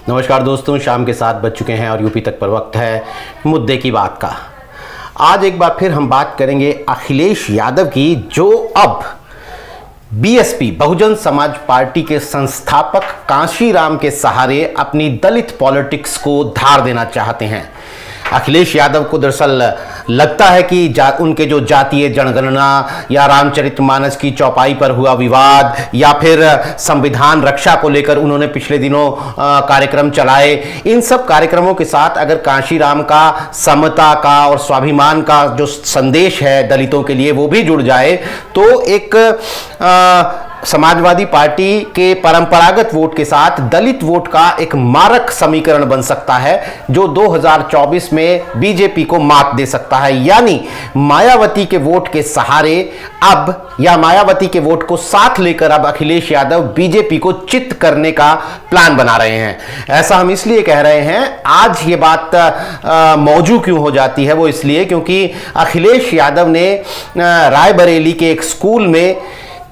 नमस्कार दोस्तों, शाम के 7 बज चुके हैं और यूपी तक पर वक्त है मुद्दे की बात का। आज एक बार फिर हम बात करेंगे अखिलेश यादव की, जो अब बीएसपी बहुजन समाज पार्टी के संस्थापक कांशीराम के सहारे अपनी दलित पॉलिटिक्स को धार देना चाहते हैं। अखिलेश यादव को दरअसल लगता है कि उनके जो जातीय जनगणना या रामचरितमानस की चौपाई पर हुआ विवाद या फिर संविधान रक्षा को लेकर उन्होंने पिछले दिनों कार्यक्रम चलाए, इन सब कार्यक्रमों के साथ अगर कांशीराम का समता का और स्वाभिमान का जो संदेश है दलितों के लिए वो भी जुड़ जाए तो एक समाजवादी पार्टी के परंपरागत वोट के साथ दलित वोट का एक मारक समीकरण बन सकता है जो 2024 में बीजेपी को मात दे सकता है। यानी मायावती के वोट के सहारे अब या मायावती के वोट को साथ लेकर अब अखिलेश यादव बीजेपी को चित करने का प्लान बना रहे हैं। ऐसा हम इसलिए कह रहे हैं, आज ये बात मौजू क्यों हो जाती है वो इसलिए क्योंकि अखिलेश यादव ने रायबरेली के एक स्कूल में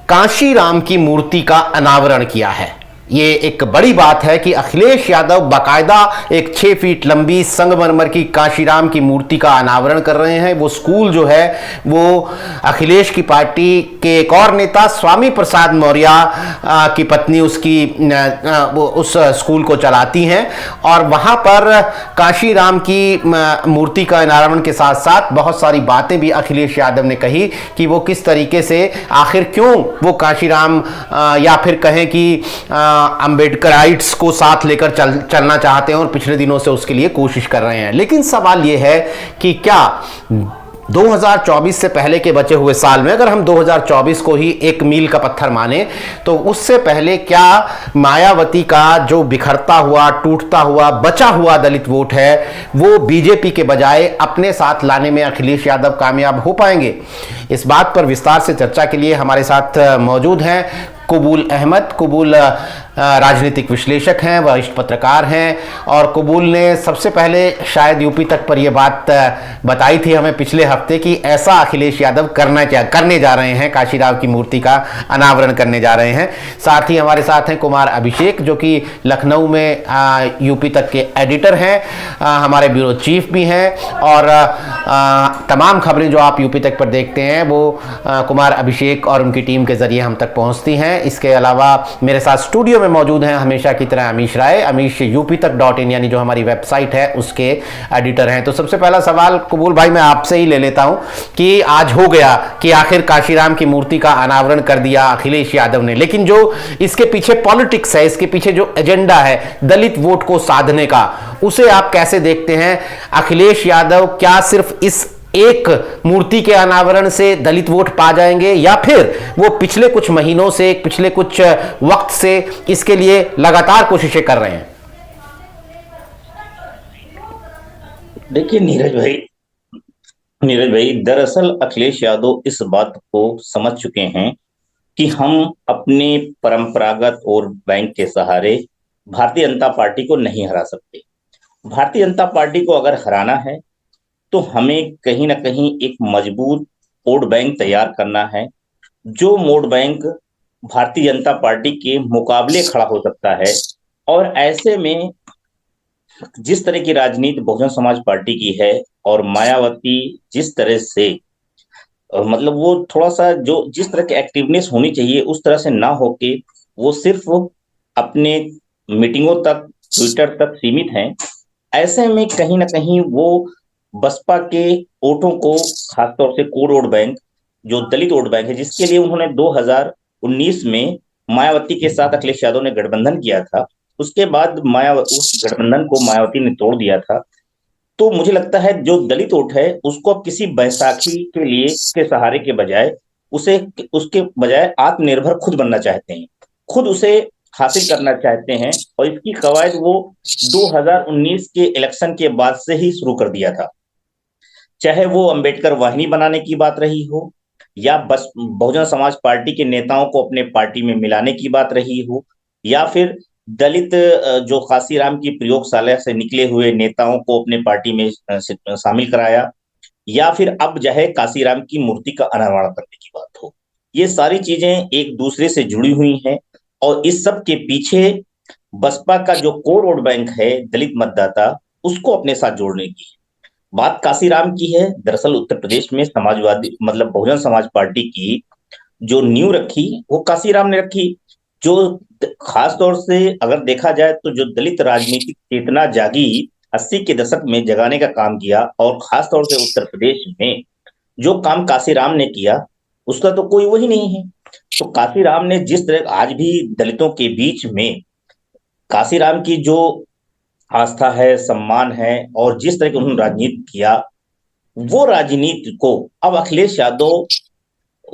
कांशीराम की मूर्ति का अनावरण किया है। ये एक बड़ी बात है कि अखिलेश यादव बाकायदा एक 6 फीट लंबी संगमरमर की कांशीराम की मूर्ति का अनावरण कर रहे हैं। वो स्कूल जो है वो अखिलेश की पार्टी के एक और नेता स्वामी प्रसाद मौर्य की पत्नी उसकी वो उस स्कूल को चलाती हैं और वहाँ पर कांशीराम की मूर्ति का अनावरण के साथ साथ बहुत सारी बातें भी अखिलेश यादव ने कही कि वो किस तरीके से आखिर क्यों वो कांशीराम या फिर कहें कि अंबेडकराइट्स को साथ लेकर चलना चाहते हैं और पिछले दिनों से उसके लिए कोशिश कर रहे हैं। लेकिन सवाल यह है कि क्या 2024 से पहले के बचे हुए साल में, अगर हम 2024 को ही एक मील का पत्थर माने, तो उससे पहले क्या मायावती का जो बिखरता हुआ, टूटता हुआ, बचा हुआ दलित वोट है वो बीजेपी के बजाय अपने साथ लाने में अखिलेश यादव कामयाब हो पाएंगे? इस बात पर विस्तार से चर्चा के लिए हमारे साथ मौजूद हैं कबूल अहमद। कबूल राजनीतिक विश्लेषक हैं, वरिष्ठ पत्रकार हैं और कबूल ने सबसे पहले शायद यूपी तक पर यह बात बताई थी हमें पिछले हफ्ते कि ऐसा अखिलेश यादव करने जा रहे हैं, कांशीराम की मूर्ति का अनावरण करने जा रहे हैं। साथ ही हमारे साथ हैं कुमार अभिषेक जो कि लखनऊ में यूपी तक के एडिटर हैं, हमारे ब्यूरो चीफ भी हैं और तमाम खबरें जो आप यूपी तक पर देखते हैं वो कुमार अभिषेक और उनकी टीम के जरिए हम तक पहुंचती हैं। इसके अलावा मेरे साथ स्टूडियो में मौजूद हैं हमेशा की तरह अमीश राय। अमीश uptak.in यानी जो हमारी वेबसाइट है उसके एडिटर हैं। तो सबसे पहला सवाल कबूल भाई मैं आपसे ही ले लेता हूं कि आज हो गया कि आखिर कांशीराम की मूर्ति का अनावरण कर दिया अखिलेश यादव ने, लेकिन जो इसके पीछे पॉलिटिक्स है, इसके पीछे जो एजेंडा है दलित वोट को साधने का, उसे आप कैसे देखते हैं? अखिलेश यादव क्या सिर्फ इस एक मूर्ति के अनावरण से दलित वोट पा जाएंगे या फिर वो पिछले कुछ महीनों से, पिछले कुछ वक्त से इसके लिए लगातार कोशिशें कर रहे हैं? देखिए नीरज भाई दरअसल अखिलेश यादव इस बात को समझ चुके हैं कि हम अपने परंपरागत वोट बैंक के सहारे भारतीय जनता पार्टी को नहीं हरा सकते। भारतीय जनता पार्टी को अगर हराना है तो हमें कहीं ना कहीं एक मजबूत वोट बैंक तैयार करना है, जो vote bank Bharatiya Janata party के मुकाबले खड़ा हो सकता है। और ऐसे में जिस तरह की राजनीति बहुजन समाज पार्टी की है और मायावती जिस तरह से मतलब वो थोड़ा सा जो जिस तरह की एक्टिवनेस होनी चाहिए उस तरह से ना होके वो सिर्फ अपने मीटिंगों तक, ट्विटर तक सीमित हैं। ऐसे में कहीं ना कहीं वो बसपा के वोटों को, खासतौर से कोर वोट बैंक जो दलित वोट बैंक है जिसके लिए उन्होंने 2019 में मायावती के साथ अखिलेश यादव ने गठबंधन किया था, उसके बाद उस गठबंधन को मायावती ने तोड़ दिया था। तो मुझे लगता है जो दलित वोट है उसको अब किसी बैसाखी के लिए के सहारे के बजाय उसके बजाय आत्मनिर्भर खुद बनना चाहते हैं, खुद उसे हासिल करना चाहते हैं। और इसकी कवायद वो 2019 के इलेक्शन के बाद से ही शुरू कर दिया था, चाहे वो अंबेडकर वाहिनी बनाने की बात रही हो या बस बहुजन समाज पार्टी के नेताओं को अपने पार्टी में मिलाने की बात रही हो या फिर दलित जो कांशीराम की प्रयोगशाला से निकले हुए नेताओं को अपने पार्टी में शामिल कराया या फिर अब जो है कांशीराम की मूर्ति का अनावरण करने की बात हो। ये सारी चीजें एक दूसरे से जुड़ी हुई हैं और इस सब के पीछे बसपा का जो कोर वोट बैंक है दलित मतदाता, उसको अपने साथ जोड़ने की बात काशीराम की है। दरअसल उत्तर प्रदेश में समाजवादी मतलब बहुजन समाज पार्टी की जो नींव रखी वो काशीराम ने रखी। जो खास तौर से अगर देखा जाए तो जो दलित राजनीतिक चेतना जागी 80 के दशक में जगाने का काम किया, और खास तौर से उत्तर प्रदेश में जो काम काशीराम ने किया उसका तो कोई वही नहीं है। तो काशीराम ने जिस तरह आज भी दलितों के बीच में काशीराम की जो आस्था है, सम्मान है, और जिस तरह की उन्होंने राजनीति किया, वो राजनीति को अब अखिलेश यादव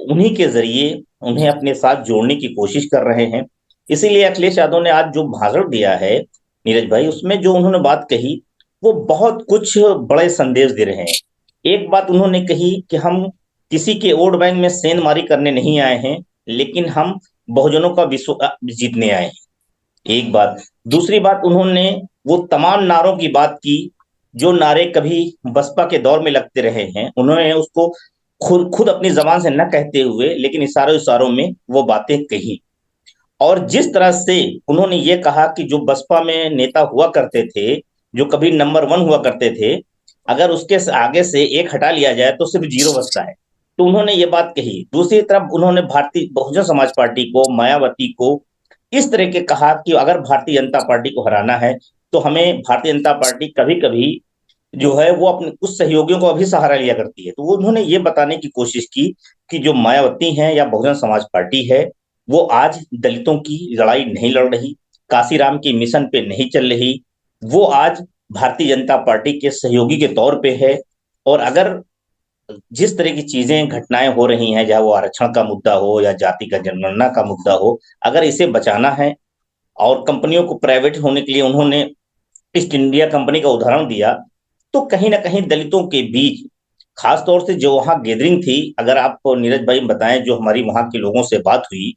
उन्हीं के जरिए उन्हें अपने साथ जोड़ने की कोशिश कर रहे हैं। इसीलिए अखिलेश यादव ने आज जो भाषण दिया है नीरज भाई, उसमें जो उन्होंने बात कही वो बहुत कुछ बड़े संदेश दे रहे हैं। एक बात उन्होंने कही कि हम किसी के वोट बैंक में सेंधमारी करने नहीं आए हैं, लेकिन हम बहुजनों का विश्वास जीतने आए हैं। एक बात। दूसरी बात, उन्होंने वो तमाम नारों की बात की जो नारे कभी बसपा के दौर में लगते रहे हैं, उन्होंने उसको खुद खुद अपनी जबान से न कहते हुए लेकिन इशारों इशारों में वो बातें कही। और जिस तरह से उन्होंने ये कहा कि जो बसपा में नेता हुआ करते थे, जो कभी नंबर 1 हुआ करते थे, अगर उसके आगे से एक हटा लिया जाए तो सिर्फ जीरो बचता है। तो उन्होंने ये बात कही। दूसरी तरफ उन्होंने भारतीय बहुजन समाज पार्टी को, मायावती को इस तरह के कहा कि अगर भारतीय जनता पार्टी को हराना है तो हमें भारतीय जनता पार्टी कभी कभी जो है वो अपने कुछ सहयोगियों को अभी सहारा लिया करती है। तो वो उन्होंने ये बताने की कोशिश की कि जो मायावती है या बहुजन समाज पार्टी है, वो आज दलितों की लड़ाई नहीं लड़ रही, काशीराम के मिशन पे नहीं चल रही, वो आज भारतीय जनता पार्टी के सहयोगी के तौर पे है। और अगर जिस तरह की चीजें घटनाएं हो रही हैं, चाहे वो आरक्षण का मुद्दा हो या जाति का जनगणना का मुद्दा हो, अगर इसे बचाना है, और कंपनियों को प्राइवेट होने के लिए उन्होंने ईस्ट इंडिया कंपनी का उदाहरण दिया, तो कहीं ना कहीं दलितों के बीच खास तौर से जो वहां गैदरिंग थी, अगर आप नीरज भाई बताएं, जो हमारी वहां के लोगों से बात हुई,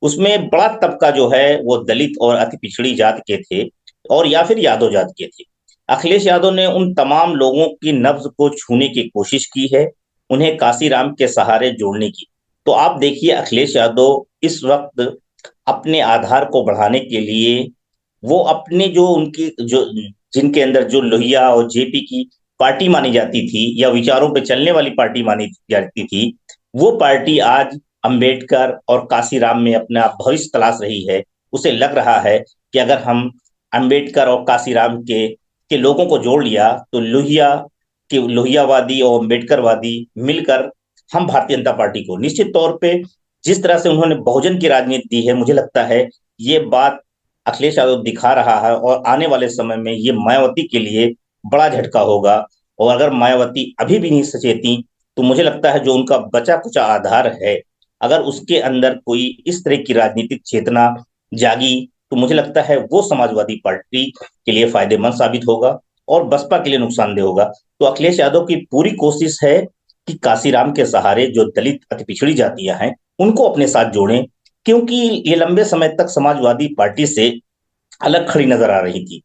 उसमें बड़ा तबका जो है वो दलित और अति पिछड़ी जात के थे, और या फिर यादव जात के थे। अखिलेश यादव ने उन तमाम लोगों की नब्ज को छूने की कोशिश की है, उन्हें काशीराम के सहारे जोड़ने की। तो आप देखिए अखिलेश यादव इस वक्त अपने आधार को बढ़ाने के लिए वो अपने जो उनकी जो जिनके अंदर जो लोहिया और जेपी की पार्टी मानी जाती थी या विचारों पे चलने वाली पार्टी मानी जाती थी, वो पार्टी आज अंबेडकर और काशीराम में अपना भविष्य तलाश रही है। उसे लग रहा है कि अगर हम अंबेडकर और काशीराम के लोगों को जोड़ लिया तो लोहियावादी और अंबेडकरवादी मिलकर हम भारतीय जनता पार्टी को निश्चित तौर पे, जिस तरह से उन्होंने बहुजन की राजनीति दी है, मुझे लगता है ये बात अखिलेश यादव दिखा रहा है, और आने वाले समय में ये मायावती के लिए बड़ा झटका होगा। और अगर मायावती अभी भी नहीं सचेती तो मुझे लगता है जो उनका बचा कुचा आधार है, अगर उसके अंदर कोई इस तरह की राजनीतिक चेतना जागी, तो मुझे लगता है वो समाजवादी पार्टी के लिए फायदेमंद साबित होगा और बसपा के लिए नुकसानदेह होगा। तो अखिलेश यादव की पूरी कोशिश है कि काशीराम के सहारे जो दलित अति पिछड़ी जातियां हैं उनको अपने साथ जोड़ें, क्योंकि ये लंबे समय तक समाजवादी पार्टी से अलग खड़ी नजर आ रही थी।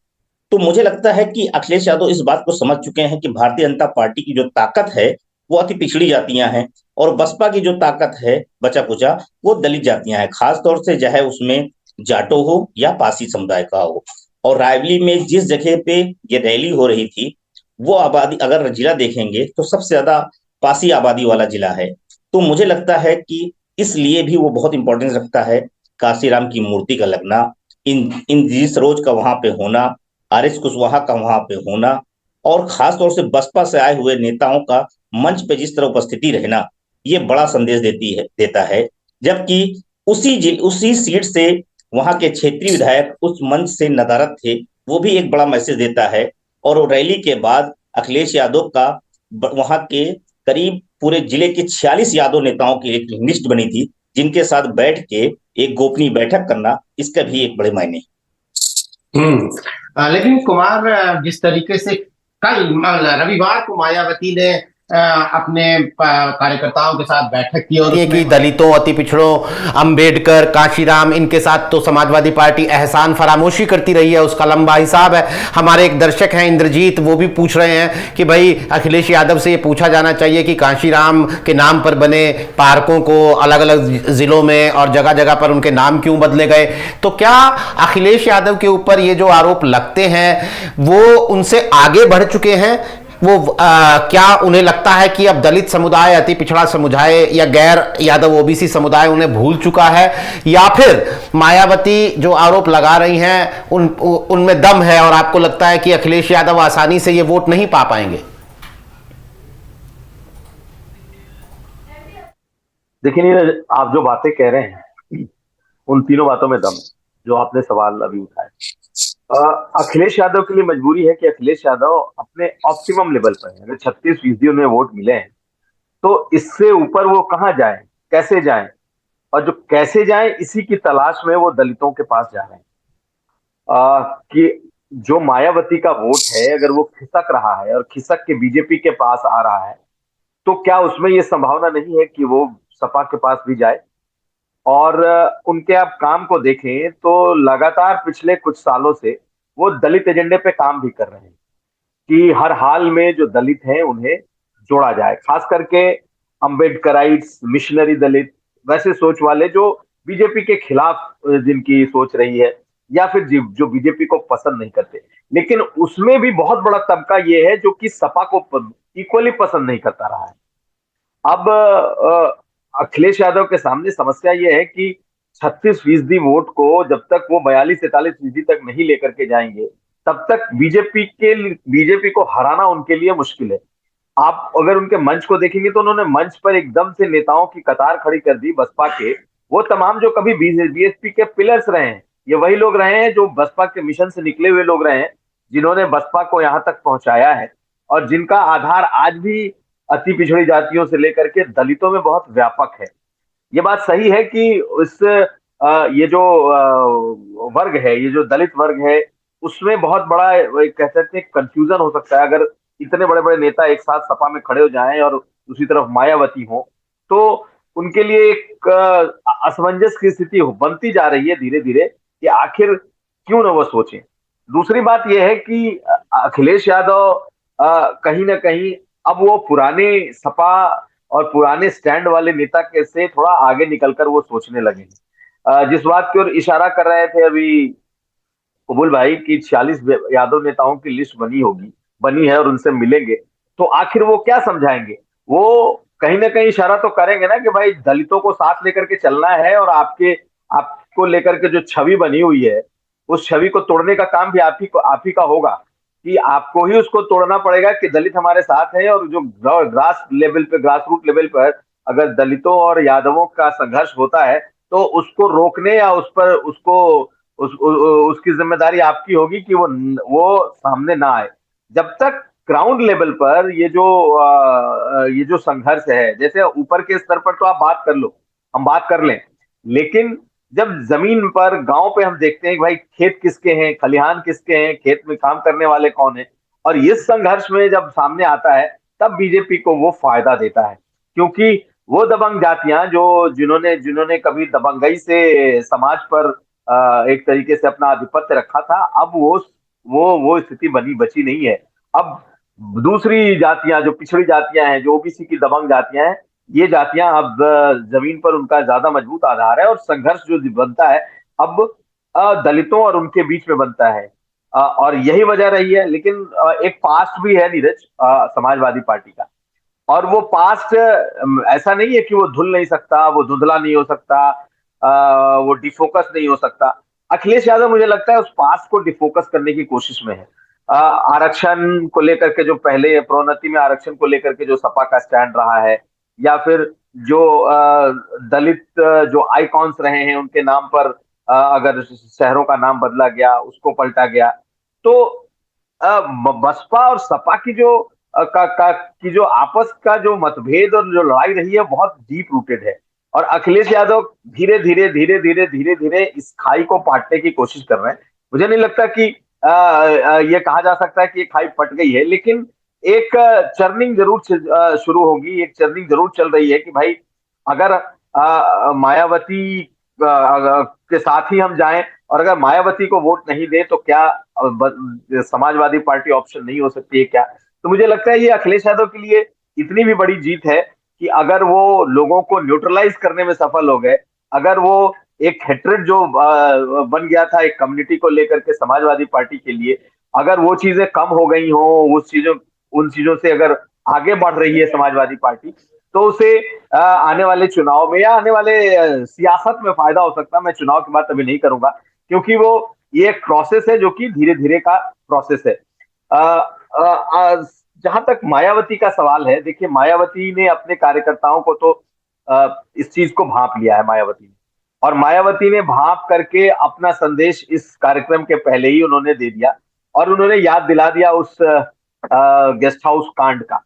तो मुझे लगता है कि अखिलेश यादव इस बात को समझ चुके हैं कि भारतीय जनता पार्टी की जो ताकत है वो अति पिछड़ी जातियां हैं, और बसपा की जो ताकत है बचा कुचा वो दलित जातियां हैं, खासतौर से चाहे उसमें जाटो हो या पासी समुदाय का हो। और रायबली में जिस जगह पे ये रैली हो रही थी, वो आबादी अगर जिला देखेंगे तो सबसे ज्यादा पासी आबादी वाला जिला है। तो मुझे लगता है कि इसलिए भी वो बहुत इंपॉर्टेंस रखता है काशीराम की मूर्ति का लगना, इन इन जी सरोज का वहां पे होना, आर एस कुशवाहा का वहां पे होना, और खासतौर से बसपा से आए हुए नेताओं का मंच पे जिस तरह उपस्थिति रहना, ये बड़ा संदेश देता है। जबकि उसी सीट से वहां के क्षेत्रीय विधायक उस मंच से नदारद थे, वो भी एक बड़ा मैसेज देता है। और रैली के बाद अखिलेश यादव का वहां के करीब पूरे जिले के 46 यादव नेताओं की एक लिस्ट बनी थी, जिनके साथ बैठ के एक गोपनीय बैठक करना, इसका भी एक बड़े मायने। लेकिन कुमार, जिस तरीके से कल रविवार को मायावती ने अपने कार्यकर्ताओं के साथ बैठक की और ये कि दलितों, अति पिछड़ों, अंबेडकर, काशीराम, इनके साथ तो समाजवादी पार्टी एहसान फरामोशी करती रही है, उसका लंबा हिसाब है। हमारे एक दर्शक हैं इंद्रजीत, वो भी पूछ रहे हैं कि भाई अखिलेश यादव से ये पूछा जाना चाहिए कि काशीराम के नाम पर बने पार्कों को अलग अलग जिलों में और जगह जगह पर उनके नाम क्यों बदले गए। तो क्या अखिलेश यादव के ऊपर ये जो आरोप लगते हैं वो उनसे आगे बढ़ चुके हैं? वो क्या उन्हें लगता है कि अब दलित समुदाय, अति पिछड़ा समुदाय या गैर यादव ओबीसी समुदाय उन्हें भूल चुका है, या फिर मायावती जो आरोप लगा रही हैं उनमें दम है और आपको लगता है कि अखिलेश यादव आसानी से ये वोट नहीं पा पाएंगे? देखिए नीरज, आप जो बातें कह रहे हैं उन तीनों बातों में दम है जो आपने सवाल अभी उठाए। अखिलेश यादव के लिए मजबूरी है कि अखिलेश यादव अपने ऑप्टिमम लेवल पर है। अगर 36% उन्हें वोट मिले हैं तो इससे ऊपर वो कहाँ जाए, कैसे जाए, और जो कैसे जाए इसी की तलाश में वो दलितों के पास जा रहे हैं। कि जो मायावती का वोट है अगर वो खिसक रहा है और खिसक के बीजेपी के पास आ रहा है तो क्या उसमें ये संभावना नहीं है कि वो सपा के पास भी जाए। और उनके आप काम को देखें तो लगातार पिछले कुछ सालों से वो दलित एजेंडे पे काम भी कर रहे हैं कि हर हाल में जो दलित हैं उन्हें जोड़ा जाए, खास करके अम्बेडकराइट्स, मिशनरी दलित, वैसे सोच वाले जो बीजेपी के खिलाफ जिनकी सोच रही है, या फिर जो बीजेपी को पसंद नहीं करते। लेकिन उसमें भी बहुत बड़ा तबका ये है जो कि सपा को इक्वली पसंद नहीं करता रहा है। अब अखिलेश यादव के सामने समस्या यह है कि 36% वोट को जब तक वो 42-43% तक नहीं लेकर के जाएंगे तब तक बीजेपी को हराना उनके लिए मुश्किल है। आप अगर उनके मंच को देखेंगे तो उन्होंने मंच पर एकदम से नेताओं की कतार खड़ी कर दी बसपा के, वो तमाम जो कभी बीएसपी के पिलर्स रहे हैं, ये वही लोग रहे हैं जो बसपा के मिशन से निकले हुए लोग रहे हैं, जिन्होंने बसपा को यहां तक पहुंचाया है और जिनका आधार आज भी अति पिछड़ी जातियों से लेकर के दलितों में बहुत व्यापक है। ये बात सही है कि ये जो वर्ग है, ये जो दलित वर्ग है, उसमें बहुत बड़ा कह सकते हैं कंफ्यूजन हो सकता है। अगर इतने बड़े बड़े नेता एक साथ सपा में खड़े हो जाएं और दूसरी तरफ मायावती हो तो उनके लिए एक असमंजस की स्थिति बनती जा रही है धीरे धीरे कि आखिर क्यों ना वो सोचें। दूसरी बात यह है कि अखिलेश यादव कहीं ना कहीं अब वो पुराने सपा और पुराने स्टैंड वाले नेता के से थोड़ा आगे निकलकर वो सोचने लगे हैं। जिस बात की ओर इशारा कर रहे थे अभी कबूल भाई की 46 यादव नेताओं की लिस्ट बनी है और उनसे मिलेंगे तो आखिर वो क्या समझाएंगे। वो कहीं ना कहीं इशारा तो करेंगे ना कि भाई दलितों को साथ लेकर के चलना है और आपको लेकर के जो छवि बनी हुई है उस छवि को तोड़ने का काम भी आप ही का होगा कि आपको ही उसको तोड़ना पड़ेगा कि दलित हमारे साथ है। और जो ग्रास रूट लेवल पर अगर दलितों और यादवों का संघर्ष होता है तो उसको रोकने या उस पर उसकी जिम्मेदारी आपकी होगी कि वो सामने ना आए। जब तक ग्राउंड लेवल पर ये जो संघर्ष है, जैसे ऊपर के स्तर पर तो आप बात कर लो, हम बात कर लें, लेकिन जब जमीन पर गांव पे हम देखते हैं कि भाई खेत किसके हैं, खलिहान किसके हैं, खेत में काम करने वाले कौन है, और इस संघर्ष में जब सामने आता है तब बीजेपी को वो फायदा देता है। क्योंकि वो दबंग जातियां जो जिन्होंने जिन्होंने कभी दबंगई से समाज पर एक तरीके से अपना आधिपत्य रखा था, अब वो स्थिति बची नहीं है। अब दूसरी जातियां जो पिछड़ी जातियां हैं, जो ओबीसी की दबंग जातियां हैं, ये जातियां अब जमीन पर उनका ज्यादा मजबूत आधार है और संघर्ष जो बनता है अब दलितों और उनके बीच में बनता है। और यही वजह रही है। लेकिन एक पास्ट भी है नीरज समाजवादी पार्टी का, और वो पास्ट ऐसा नहीं है कि वो धुल नहीं सकता, वो धुंधला नहीं हो सकता, वो डिफोकस नहीं हो सकता। अखिलेश यादव मुझे लगता है उस पास्ट को डिफोकस करने की कोशिश में है। आरक्षण को लेकर के जो पहले प्रोन्नति में आरक्षण को लेकर के जो सपा का स्टैंड रहा है, या फिर जो दलित जो आइकॉन्स रहे हैं उनके नाम पर अगर शहरों का नाम बदला गया, उसको पलटा गया, तो बसपा और सपा की जो की जो आपस का जो मतभेद और जो लड़ाई रही है बहुत डीप रूटेड है। और अखिलेश यादव धीरे धीरे इस खाई को पाटने की कोशिश कर रहे हैं। मुझे नहीं लगता कि ये कहा जा सकता है कि ये खाई पट गई है, लेकिन एक चर्निंग जरूर शुरू होगी, एक चर्निंग जरूर चल रही है कि भाई अगर मायावती के साथ ही हम जाएं और अगर मायावती को वोट नहीं दे तो क्या समाजवादी पार्टी ऑप्शन नहीं हो सकती है क्या? तो मुझे लगता है ये अखिलेश यादव के लिए इतनी भी बड़ी जीत है कि अगर वो लोगों को न्यूट्रलाइज करने में सफल हो गए, अगर वो एक हेट्रेड जो बन गया था एक कम्युनिटी को लेकर के समाजवादी पार्टी के लिए, अगर वो चीजें कम हो गई हो, उन चीजों से अगर आगे बढ़ रही है समाजवादी पार्टी, तो उसे आने वाले चुनाव में या आने वाले सियासत में फायदा हो सकता है। मैं चुनाव की बात अभी नहीं करूंगा क्योंकि वो ये एक प्रोसेस है जो कि धीरे धीरे का प्रोसेस है। जहां तक मायावती का सवाल है, देखिए मायावती ने अपने कार्यकर्ताओं को तो इस चीज को भांप लिया है मायावती ने, और मायावती ने भांप करके अपना संदेश इस कार्यक्रम के पहले ही उन्होंने दे दिया और उन्होंने याद दिला दिया उस गेस्ट हाउस कांड का।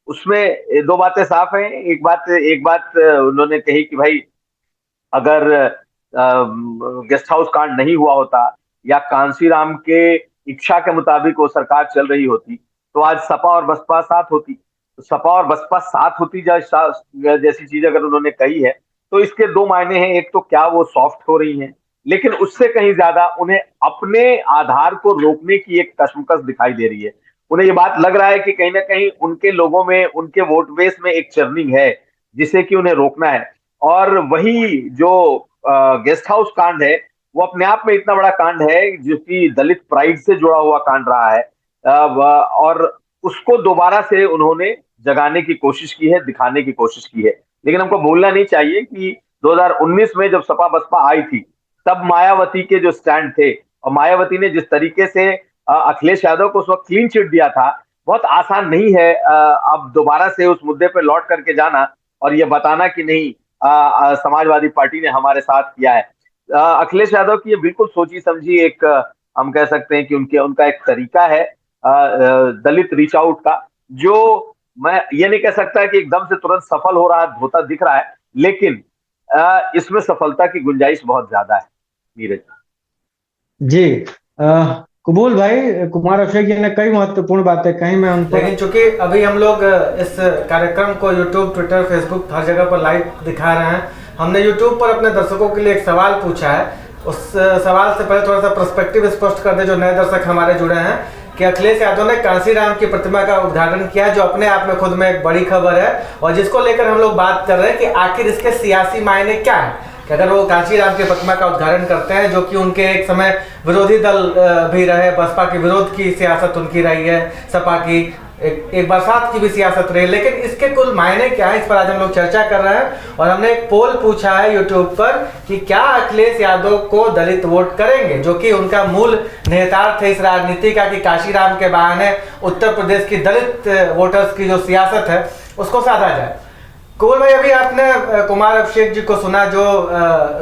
उसमें दो बातें साफ हैं। एक बात उन्होंने कही कि भाई अगर गेस्ट हाउस कांड नहीं हुआ होता या कांशीराम के इच्छा के मुताबिक वो सरकार चल रही होती तो आज सपा और बसपा साथ होती। तो सपा और बसपा साथ होती जैसी चीज अगर उन्होंने कही है तो इसके दो मायने हैं। एक तो क्या वो सॉफ्ट हो रही हैं, लेकिन उससे कहीं ज्यादा उन्हें अपने आधार को रोकने की एक कशमकश दिखाई दे रही है। उन्हें ये बात लग रहा है कि कहीं ना कहीं उनके लोगों में, उनके वोट बेस में एक चर्निंग है जिसे कि उन्हें रोकना है। और वही जो गेस्ट हाउस कांड है वो अपने आप में इतना बड़ा कांड है जो कि दलित प्राइड से जुड़ा हुआ कांड रहा है, और उसको दोबारा से उन्होंने जगाने की कोशिश की है, दिखाने की कोशिश की है। लेकिन हमको भूलना नहीं चाहिए कि 2019 में जब सपा बसपा आई थी तब मायावती के जो स्टैंड थे और मायावती ने जिस तरीके से अखिलेश यादव को उस वक्त क्लीन चिट दिया था, बहुत आसान नहीं है अब दोबारा से उस मुद्दे पे लौट करके जाना और ये बताना कि नहीं समाजवादी पार्टी ने हमारे साथ किया है। अखिलेश यादव की ये बिल्कुल सोची समझी एक हम कह सकते हैं कि उनका एक तरीका है दलित रीच आउट का, जो मैं ये नहीं कह सकता कि एकदम से तुरंत सफल हो रहा होता दिख रहा है, लेकिन इसमें सफलता की गुंजाइश बहुत ज्यादा है। नीरज जी, कबूल भाई, कुमार अभिषेक जी ने कई महत्वपूर्ण बातें कही, मैं उन पर, लेकिन चूंकि अभी हम लोग इस कार्यक्रम को यूट्यूब, ट्विटर, फेसबुक हर जगह पर लाइव दिखा रहे हैं, हमने यूट्यूब पर अपने दर्शकों के लिए एक सवाल पूछा है। उस सवाल से पहले थोड़ा सा पर्सपेक्टिव स्पष्ट कर दे जो नए दर्शक हमारे जुड़े हैं कि अखिलेश यादव ने कांशीराम की प्रतिमा का उद्घाटन किया, जो अपने आप में खुद में एक बड़ी खबर है और जिसको लेकर हम लोग बात कर रहे हैं कि आखिर इसके सियासी मायने क्या है कि अगर वो कांशीराम की प्रतिमा का उद्घाटन करते हैं, जो कि उनके एक समय विरोधी दल भी रहे, बसपा के विरोध की सियासत उनकी रही है, सपा की एक बरसात की भी सियासत रही है, लेकिन इसके कुल मायने क्या है, इस पर आज हम लोग चर्चा कर रहे हैं। और हमने एक पोल पूछा है यूट्यूब पर कि क्या अखिलेश यादव को दलित वोट करेंगे, जो कि उनका मूल निहितार्थ है इस राजनीति का कि कांशीराम के बहाने उत्तर प्रदेश की दलित वोटर्स की जो सियासत है उसको साधा जाए। कबूल भाई, अभी आपने कुमार अभिषेक जी को सुना जो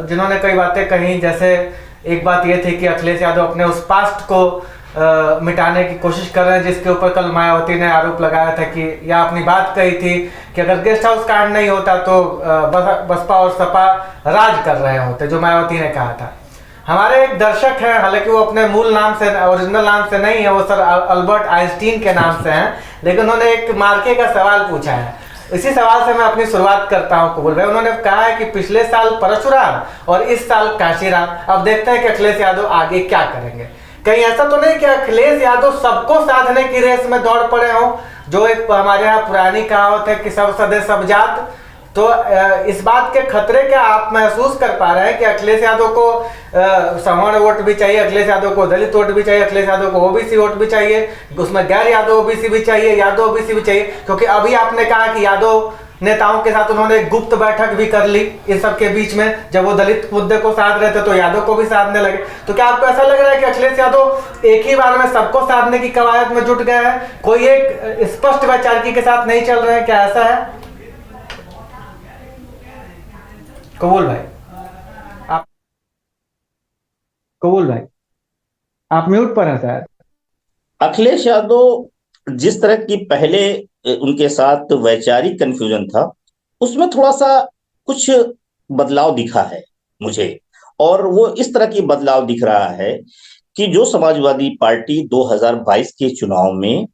जिन्होंने कई बातें कही, जैसे एक बात ये थी कि अखिलेश यादव अपने उस पास्ट को मिटाने की कोशिश कर रहे हैं, जिसके ऊपर कल मायावती ने आरोप लगाया था कि या अपनी बात कही थी कि अगर गेस्ट हाउस कांड नहीं होता तो बसपा और सपा राज कर रहे होते, जो मायावती ने कहा था। हमारे एक दर्शक हैं, हालांकि वो अपने मूल नाम से, ओरिजिनल नाम से नहीं है, वो सर अल्बर्ट आइंस्टीन के नाम से हैं, लेकिन उन्होंने एक मार्के का सवाल पूछा है। इसी सवाल से मैं अपनी शुरुआत करता हूं कबूल भाई। उन्होंने कहा है कि पिछले साल परशुराम और इस साल कांशीराम, अब देखते हैं कि अखिलेश यादव आगे क्या करेंगे। कहीं ऐसा तो नहीं कि अखिलेश यादव सबको साधने की रेस में दौड़ पड़े हों, जो एक हमारे यहाँ पुरानी कहावत है कि सब सदे सब जात। तो इस बात के खतरे क्या आप महसूस कर पा रहे हैं कि अखिलेश यादव को सवर्ण वोट भी चाहिए, अखिलेश यादव को दलित वोट भी चाहिए, अखिलेश यादव को ओबीसी वोट भी चाहिए, उसमें गैर यादव ओबीसी भी चाहिए, यादव ओबीसी भी चाहिए? क्योंकि अभी आपने कहा कि यादव नेताओं के साथ उन्होंने एक गुप्त बैठक भी कर ली इन सब के बीच में, जब वो दलित मुद्दे को साध रहे थे तो यादव को भी साधने लगे। तो क्या आपको ऐसा लग रहा है कि अखिलेश यादव एक ही बार में सबको साधने की कवायद में जुट गए हैं, कोई एक स्पष्ट वैचारिकी के साथ नहीं चल रहे हैं? क्या ऐसा है कबूल भाई? कबूल भाई आप म्यूट पर हैं शायद। अखिलेश यादव जिस तरह की पहले उनके साथ वैचारिक कंफ्यूजन था, उसमें थोड़ा सा कुछ बदलाव दिखा है मुझे, और वो इस तरह की बदलाव दिख रहा है कि जो समाजवादी पार्टी 2022 के चुनाव में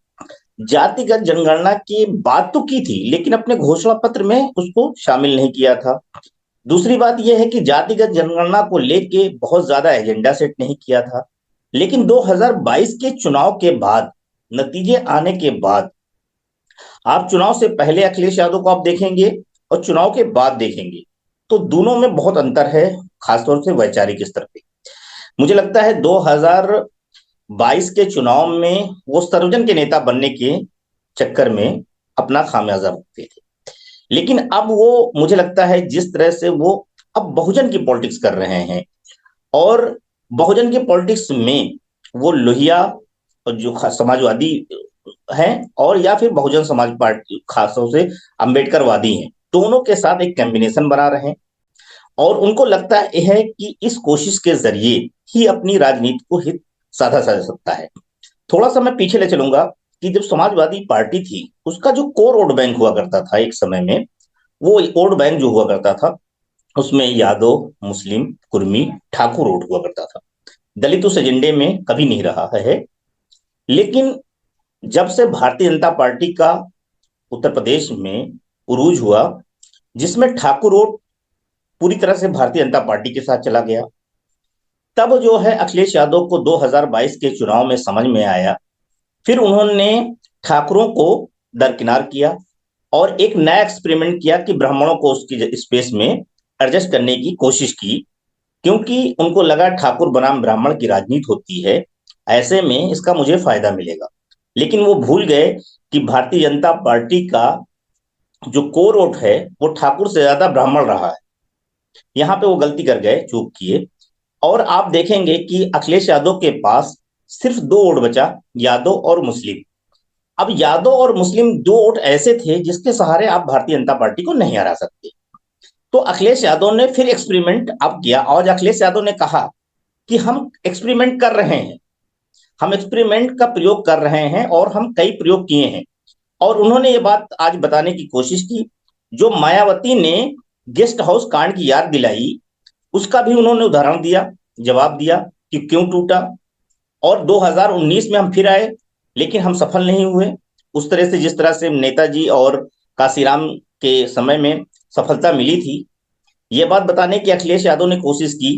जातिगत जनगणना की बात तो की थी, लेकिन अपने घोषणा पत्र में उसको शामिल नहीं किया था। दूसरी बात यह है कि जातिगत जनगणना को लेके बहुत ज्यादा एजेंडा सेट नहीं किया था। लेकिन 2022 के चुनाव के बाद, नतीजे आने के बाद, आप चुनाव से पहले अखिलेश यादव को आप देखेंगे और चुनाव के बाद देखेंगे तो दोनों में बहुत अंतर है, खासतौर से वैचारिक स्तर पे। मुझे लगता है 2022 के चुनाव में वो सर्वजन के नेता बनने के चक्कर में अपना खामियाजा भुगते थे, लेकिन अब वो, मुझे लगता है जिस तरह से वो अब बहुजन की पॉलिटिक्स कर रहे हैं, और बहुजन की पॉलिटिक्स में वो लोहिया और जो समाजवादी हैं, और या फिर बहुजन समाज पार्टी खासतौर से अंबेडकरवादी हैं, दोनों के साथ एक कॉम्बिनेशन बना रहे हैं। और उनको लगता है कि इस कोशिश के जरिए ही अपनी राजनीति को हित साधा जा सकता है। थोड़ा सा मैं पीछे ले चलूंगा कि जब समाजवादी पार्टी थी, उसका जो कोर वोट बैंक हुआ करता था एक समय में, वो वोट बैंक जो हुआ करता था उसमें यादव, मुस्लिम, कुर्मी, ठाकुर वोट हुआ करता था। दलित उस एजेंडे में कभी नहीं रहा है। लेकिन जब से भारतीय जनता पार्टी का उत्तर प्रदेश में उरूज हुआ, जिसमें ठाकुर वोट पूरी तरह से भारतीय जनता पार्टी के साथ चला गया, तब जो है अखिलेश यादव को 2022 के चुनाव में समझ में आया। फिर उन्होंने ठाकुरों को दरकिनार किया और एक नया एक्सपेरिमेंट किया कि ब्राह्मणों को उसकी स्पेस में एडजस्ट करने की कोशिश की, क्योंकि उनको लगा ठाकुर बनाम ब्राह्मण की राजनीति होती है, ऐसे में इसका मुझे फायदा मिलेगा। लेकिन वो भूल गए कि भारतीय जनता पार्टी का जो कोर वोट है वो ठाकुर से ज्यादा ब्राह्मण रहा है। यहां पे वो गलती कर गए, चूक किए। और आप देखेंगे कि अखिलेश यादव के पास सिर्फ 2 वोट बचा, यादव और मुस्लिम। अब यादव और मुस्लिम 2 वोट ऐसे थे जिसके सहारे आप भारतीय जनता पार्टी को नहीं हरा सकते। तो अखिलेश यादव ने फिर एक्सपेरिमेंट अब किया, और अखिलेश यादव ने कहा कि हम एक्सपेरिमेंट कर रहे हैं, हम एक्सपेरिमेंट का प्रयोग कर रहे हैं, और हम कई प्रयोग किए हैं। और उन्होंने ये बात आज बताने की कोशिश की, जो मायावती ने गेस्ट हाउस कांड की याद दिलाई, उसका भी उन्होंने उदाहरण दिया, जवाब दिया कि क्यों टूटा। और 2019 में हम फिर आए, लेकिन हम सफल नहीं हुए उस तरह से जिस तरह से नेताजी और काशीराम के समय में सफलता मिली थी। ये बात बताने की अखिलेश यादव ने कोशिश की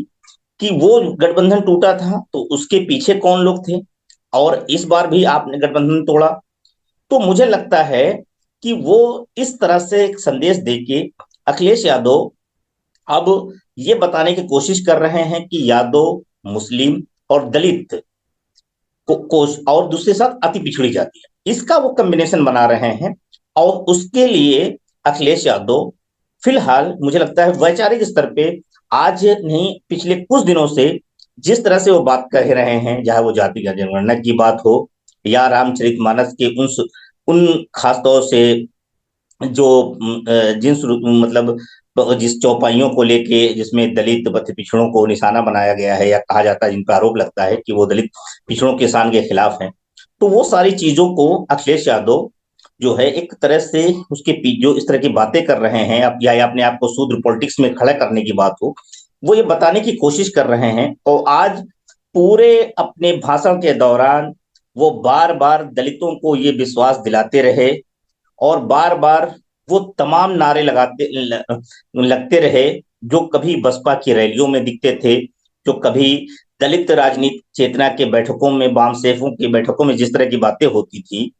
कि वो गठबंधन टूटा था तो उसके पीछे कौन लोग थे, और इस बार भी आपने गठबंधन तोड़ा। तो मुझे लगता है कि वो इस तरह से एक संदेश देके अखिलेश यादव अब ये बताने की कोशिश कर रहे हैं कि यादव, मुस्लिम और दलित को और दूसरे साथ अति पिछड़ी जाती है, इसका वो कॉम्बिनेशन बना रहे हैं। और उसके लिए अखिलेश यादव फिलहाल मुझे लगता है वैचारिक स्तर पे आज नहीं, पिछले कुछ दिनों से जिस तरह से वो बात कह रहे हैं, चाहे वो जातिगत जनगणना की बात हो या रामचरितमानस के उन खासतौर से जो जिन मतलब जिस चौपाइयों को लेके जिसमें दलित पथ पिछड़ों को निशाना बनाया गया है, या कहा जाता है, जिन पर आरोप लगता है कि वो दलित पिछड़ों के किसान के खिलाफ हैं, तो वो सारी चीजों को अखिलेश यादव जो है एक तरह से उसके जो इस तरह की बातें कर रहे हैं, या अपने आप को शूद्र पॉलिटिक्स में खड़ा करने की बात हो, वो ये बताने की कोशिश कर रहे हैं। और आज पूरे अपने भाषण के दौरान वो बार बार दलितों को ये विश्वास दिलाते रहे, और बार बार वो तमाम नारे लगते रहे जो कभी बसपा की रैलियों में दिखते थे, जो कभी दलित राजनीति चेतना के बैठकों में, वाम सेफों की बैठकों में जिस तरह की बातें होती थी,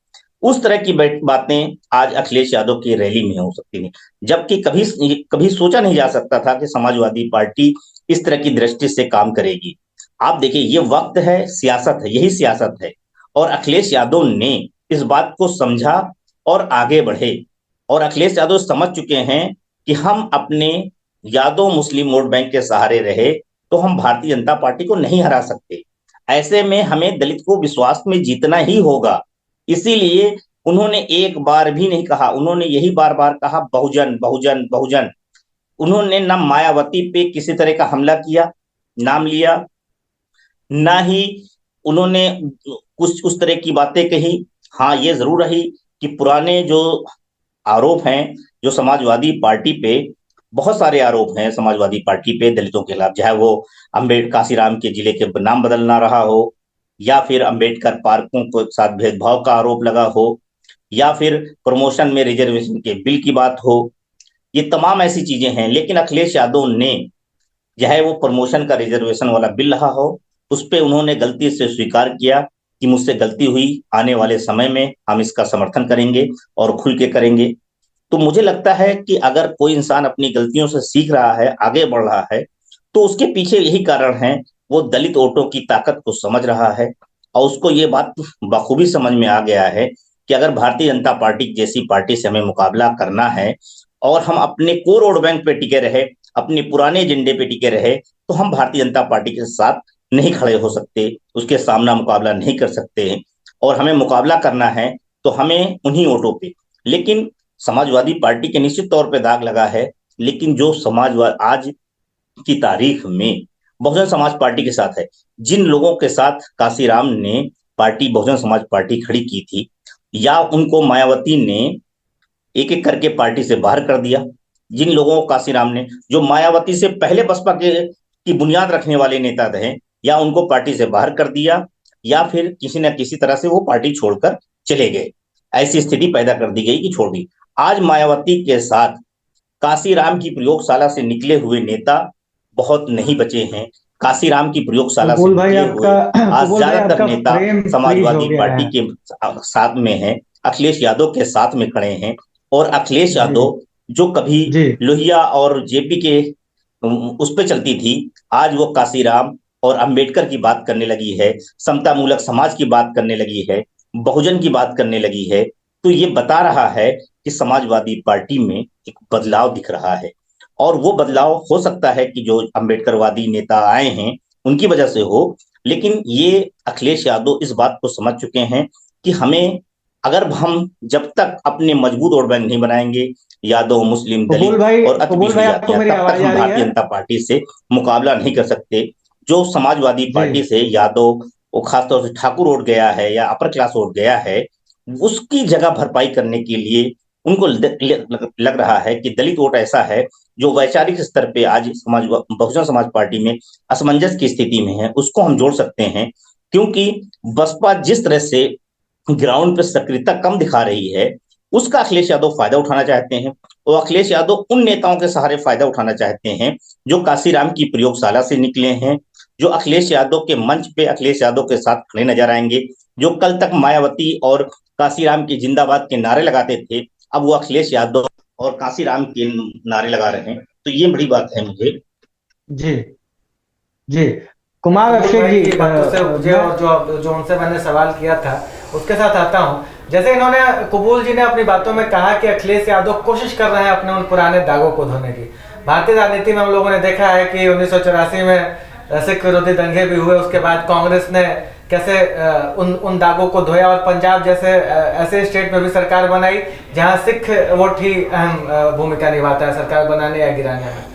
उस तरह की बातें आज अखिलेश यादव की रैली में हो सकती थी। जबकि कभी कभी सोचा नहीं जा सकता था कि समाजवादी पार्टी इस तरह की दृष्टि से काम करेगी। आप देखिए, ये वक्त है, सियासत है, यही सियासत है। और अखिलेश यादव ने इस बात को समझा और आगे बढ़े, और अखिलेश यादव समझ चुके हैं कि हम अपने यादव मुस्लिम वोट बैंक के सहारे रहे तो हम भारतीय जनता पार्टी को नहीं हरा सकते। ऐसे में हमें दलित को विश्वास में जीतना ही होगा। इसीलिए उन्होंने एक बार भी नहीं कहा, उन्होंने यही बार बार कहा बहुजन बहुजन बहुजन। उन्होंने ना मायावती पे किसी तरह का हमला किया, नाम लिया, ना ही उन्होंने कुछ उस तरह की बातें कही। हाँ, ये जरूर रही कि पुराने जो आरोप हैं, जो समाजवादी पार्टी पे, बहुत सारे आरोप हैं समाजवादी पार्टी पे दलितों के खिलाफ, चाहे वो अम्बेडकर काशीराम के जिले के नाम बदलना रहा हो, या फिर अम्बेडकर पार्कों के साथ भेदभाव का आरोप लगा हो, या फिर प्रमोशन में रिजर्वेशन के बिल की बात हो, ये तमाम ऐसी चीजें हैं। लेकिन अखिलेश यादव ने, चाहे वो प्रमोशन का रिजर्वेशन वाला बिल रहा हो, उस पे उन्होंने गलती से स्वीकार किया कि मुझसे गलती हुई, आने वाले समय में हम इसका समर्थन करेंगे और खुल के करेंगे। तो मुझे लगता है कि अगर कोई इंसान अपनी गलतियों से सीख रहा है, आगे बढ़ रहा है, तो उसके पीछे यही कारण है, वो दलित वोटों की ताकत को समझ रहा है और उसको ये बात बखूबी समझ में आ गया है कि अगर भारतीय जनता पार्टी जैसी पार्टी से हमें मुकाबला करना है और हम अपने कोर वोट बैंक पे टिके रहे, अपने पुराने एजेंडे पे टिके रहे, तो हम भारतीय जनता पार्टी के साथ नहीं खड़े हो सकते, उसके सामना मुकाबला नहीं कर सकते। और हमें मुकाबला करना है तो हमें उन्हीं वोटों पे। लेकिन समाजवादी पार्टी के निश्चित तौर पे दाग लगा है, लेकिन जो समाजवाद आज की तारीख में बहुजन समाज पार्टी के साथ है, जिन लोगों के साथ काशीराम ने पार्टी बहुजन समाज पार्टी खड़ी की थी, या उनको मायावती ने एक एक करके पार्टी से बाहर कर दिया, जिन लोगों को काशीराम ने, जो मायावती से पहले बसपा के की बुनियाद रखने वाले नेता थे, या उनको पार्टी से बाहर कर दिया, या फिर किसी न किसी तरह से वो पार्टी छोड़कर चले गए। ऐसी स्थिति पैदा कर दी गई कि छोड़ दी। आज मायावती के साथ काशीराम की प्रयोगशाला से निकले हुए नेता बहुत नहीं बचे हैं। काशीराम की प्रयोगशाला से कबूल भाई निकले हुए आज कबूल भाई ज्यादातर आपका नेता फ्रेम फ्रीज हो समाजवादी गया पार्टी है। के साथ में हैं, अखिलेश यादव के साथ में खड़े हैं। और अखिलेश जी यादव जो कभी जी लोहिया और जेपी के उस पे चलती थी, आज वो काशीराम और अंबेडकर की बात करने लगी है, समता मूलक समाज की बात करने लगी है, बहुजन की बात करने लगी है। तो ये बता रहा है कि समाजवादी पार्टी में एक बदलाव दिख रहा है। और वो बदलाव हो सकता है कि जो अंबेडकरवादी नेता आए हैं उनकी वजह से हो, लेकिन ये अखिलेश यादव इस बात को समझ चुके हैं कि हमें, अगर हम जब तक अपने मजबूत वोट बैंक नहीं बनाएंगे, यादव, मुस्लिम, दलित और अति कबूल पिछड़ी भाई आपको जातियां, मेरी तब तक आवाज आ हम रही भारतीय है? जनता पार्टी से मुकाबला नहीं कर सकते। जो समाजवादी जी पार्टी से यादव, वो खासतौर से ठाकुर वोट गया है या अपर क्लास वोट गया है, उसकी जगह भरपाई करने के लिए उनको लग रहा है कि दलित वोट ऐसा है जो वैचारिक स्तर पे आज समाज बहुजन समाज पार्टी में असमंजस की स्थिति में है, उसको हम जोड़ सकते हैं। क्योंकि बसपा जिस तरह से ग्राउंड पे सक्रियता कम दिखा रही है, उसका अखिलेश यादव फायदा उठाना चाहते हैं। और अखिलेश यादव उन नेताओं के सहारे फायदा उठाना चाहते हैं जो काशीराम की प्रयोगशाला से निकले हैं, जो अखिलेश यादव के मंच पे अखिलेश यादव के साथ खड़े नजर आएंगे, जो कल तक मायावती और काशीराम के जिंदाबाद के नारे लगाते थे, अब वो अखिलेश यादव और काशीराम के नारे लगा रहे हैं। तो ये बड़ी बात है मुझे। जी जी कुमार कबूल अभिषेक भाई जी की बातों से उपजे और जो जो उनसे मैंने सवाल किया था उसके साथ आता हूँ। जैसे इन्होंने, कबूल जी ने अपनी बातों में कहा कि अखिलेश यादव कोशिश कर रहे हैं अपने उन पुराने दागों को धोने की। भारतीय राजनीति में हम लोगों ने देखा है कि 1984 में सिख विरोधी दंगे भी हुए, उसके बाद कांग्रेस ने कैसे उन दागों को धोया, और पंजाब जैसे ऐसे स्टेट में भी सरकार बनाई जहां सिख वोट ही अहम भूमिका निभाता है सरकार बनाने या गिराने में।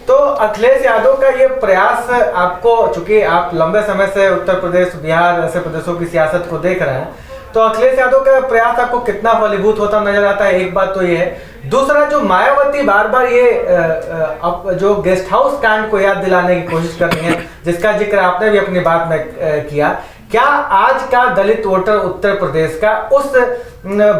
तो अखिलेश यादव का ये प्रयास आपको, चूंकि आप लंबे समय से उत्तर प्रदेश, बिहार ऐसे प्रदेशों की सियासत को देख रहे हैं, तो अखिलेश यादव का प्रयास आपको कितना फलीभूत होता नजर आता है? एक बात तो ये है। दूसरा, जो मायावती बार बार ये जो गेस्ट हाउस कांड को याद दिलाने की कोशिश कर रही है, जिसका जिक्र आपने भी अपनी बात में किया, क्या आज का दलित वोटर उत्तर प्रदेश का उस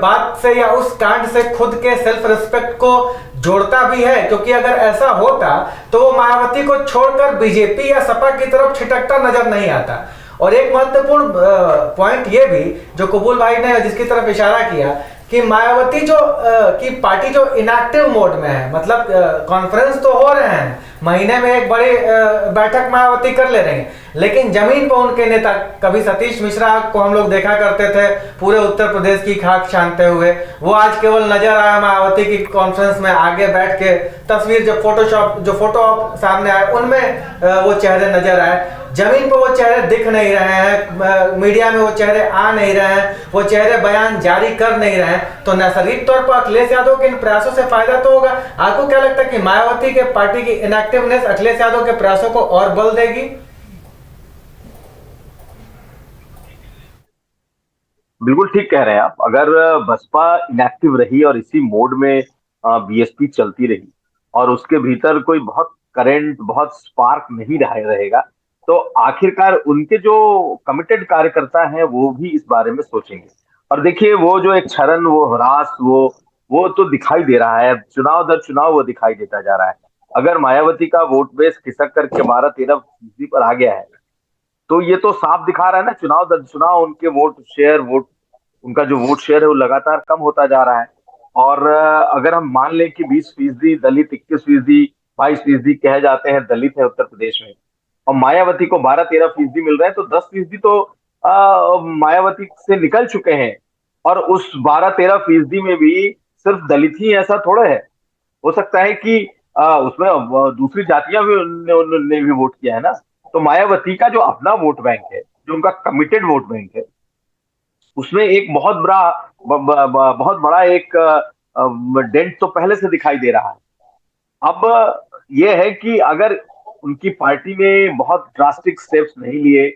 बात से या उस कांड से खुद के सेल्फ रिस्पेक्ट को जोड़ता भी है? क्योंकि अगर ऐसा होता तो वो मायावती को छोड़कर बीजेपी या सपा की तरफ छिटकता नजर नहीं आता। और एक महत्वपूर्ण पॉइंट ये भी जो कबूल भाई ने जिसकी तरफ इशारा किया कि मायावती जो की पार्टी जो इनएक्टिव मोड में है, मतलब कॉन्फ्रेंस तो हो रहे हैं, महीने में एक बड़ी बैठक मायावती कर ले रहे हैं, लेकिन जमीन पर उनके नेता, कभी सतीश मिश्रा को हम लोग देखा करते थे पूरे उत्तर प्रदेश की खाक छानते हुए, वो आज केवल नजर आया मायावती की कॉन्फ्रेंस में आगे बैठ के, तस्वीर जो फोटो सामने आए उनमें वो चेहरे नजर आए, जमीन पर वो चेहरे दिख नहीं रहे हैं, मीडिया में वो चेहरे आ नहीं रहे हैं, वो चेहरे बयान जारी कर नहीं रहे हैं। तो नैसर्गिक तौर पर अखिलेश यादव के इन प्रयासों से फायदा तो होगा। आपको क्या लगता है कि मायावती के पार्टी की इनएक्टिवनेस अखिलेश यादव के प्रयासों को और बल देगी? बिल्कुल ठीक कह रहे हैं आप। अगर बसपा इनएक्टिव रही और इसी मोड में बीएसपी चलती रही और उसके भीतर कोई बहुत करंट, बहुत स्पार्क नहीं रहेगा, तो आखिरकार उनके जो कमिटेड कार्यकर्ता हैं वो भी इस बारे में सोचेंगे। और देखिए वो जो एक क्षरण, वो हरास, वो तो दिखाई दे रहा है, चुनाव दर चुनाव वो दिखाई देता जा रहा है। अगर मायावती का वोट बेस खिसक करके 12-13% पर आ गया है, तो ये तो साफ दिखा रहा है ना, चुनाव दर चुनाव उनके वोट, उनका जो वोट शेयर है वो लगातार कम होता जा रहा है। और अगर हम मान लें कि 20% दलित, 21%, 22% कहे जाते हैं दलित है उत्तर प्रदेश में, और मायावती को 12-13% मिल रहा है, तो 10% तो मायावती से निकल चुके हैं। और उस 12-13% में भी सिर्फ दलित ही ऐसा थोड़ा है, हो सकता है कि उसमें दूसरी जातियां भी उन्होंने भी वोट किया है ना। तो मायावती का जो अपना वोट बैंक है, जो उनका कमिटेड वोट बैंक है, उसमें एक बहुत बड़ा एक डेंट तो पहले से दिखाई दे रहा है। अब यह है कि अगर उनकी पार्टी ने बहुत ड्रास्टिक स्टेप्स नहीं लिए,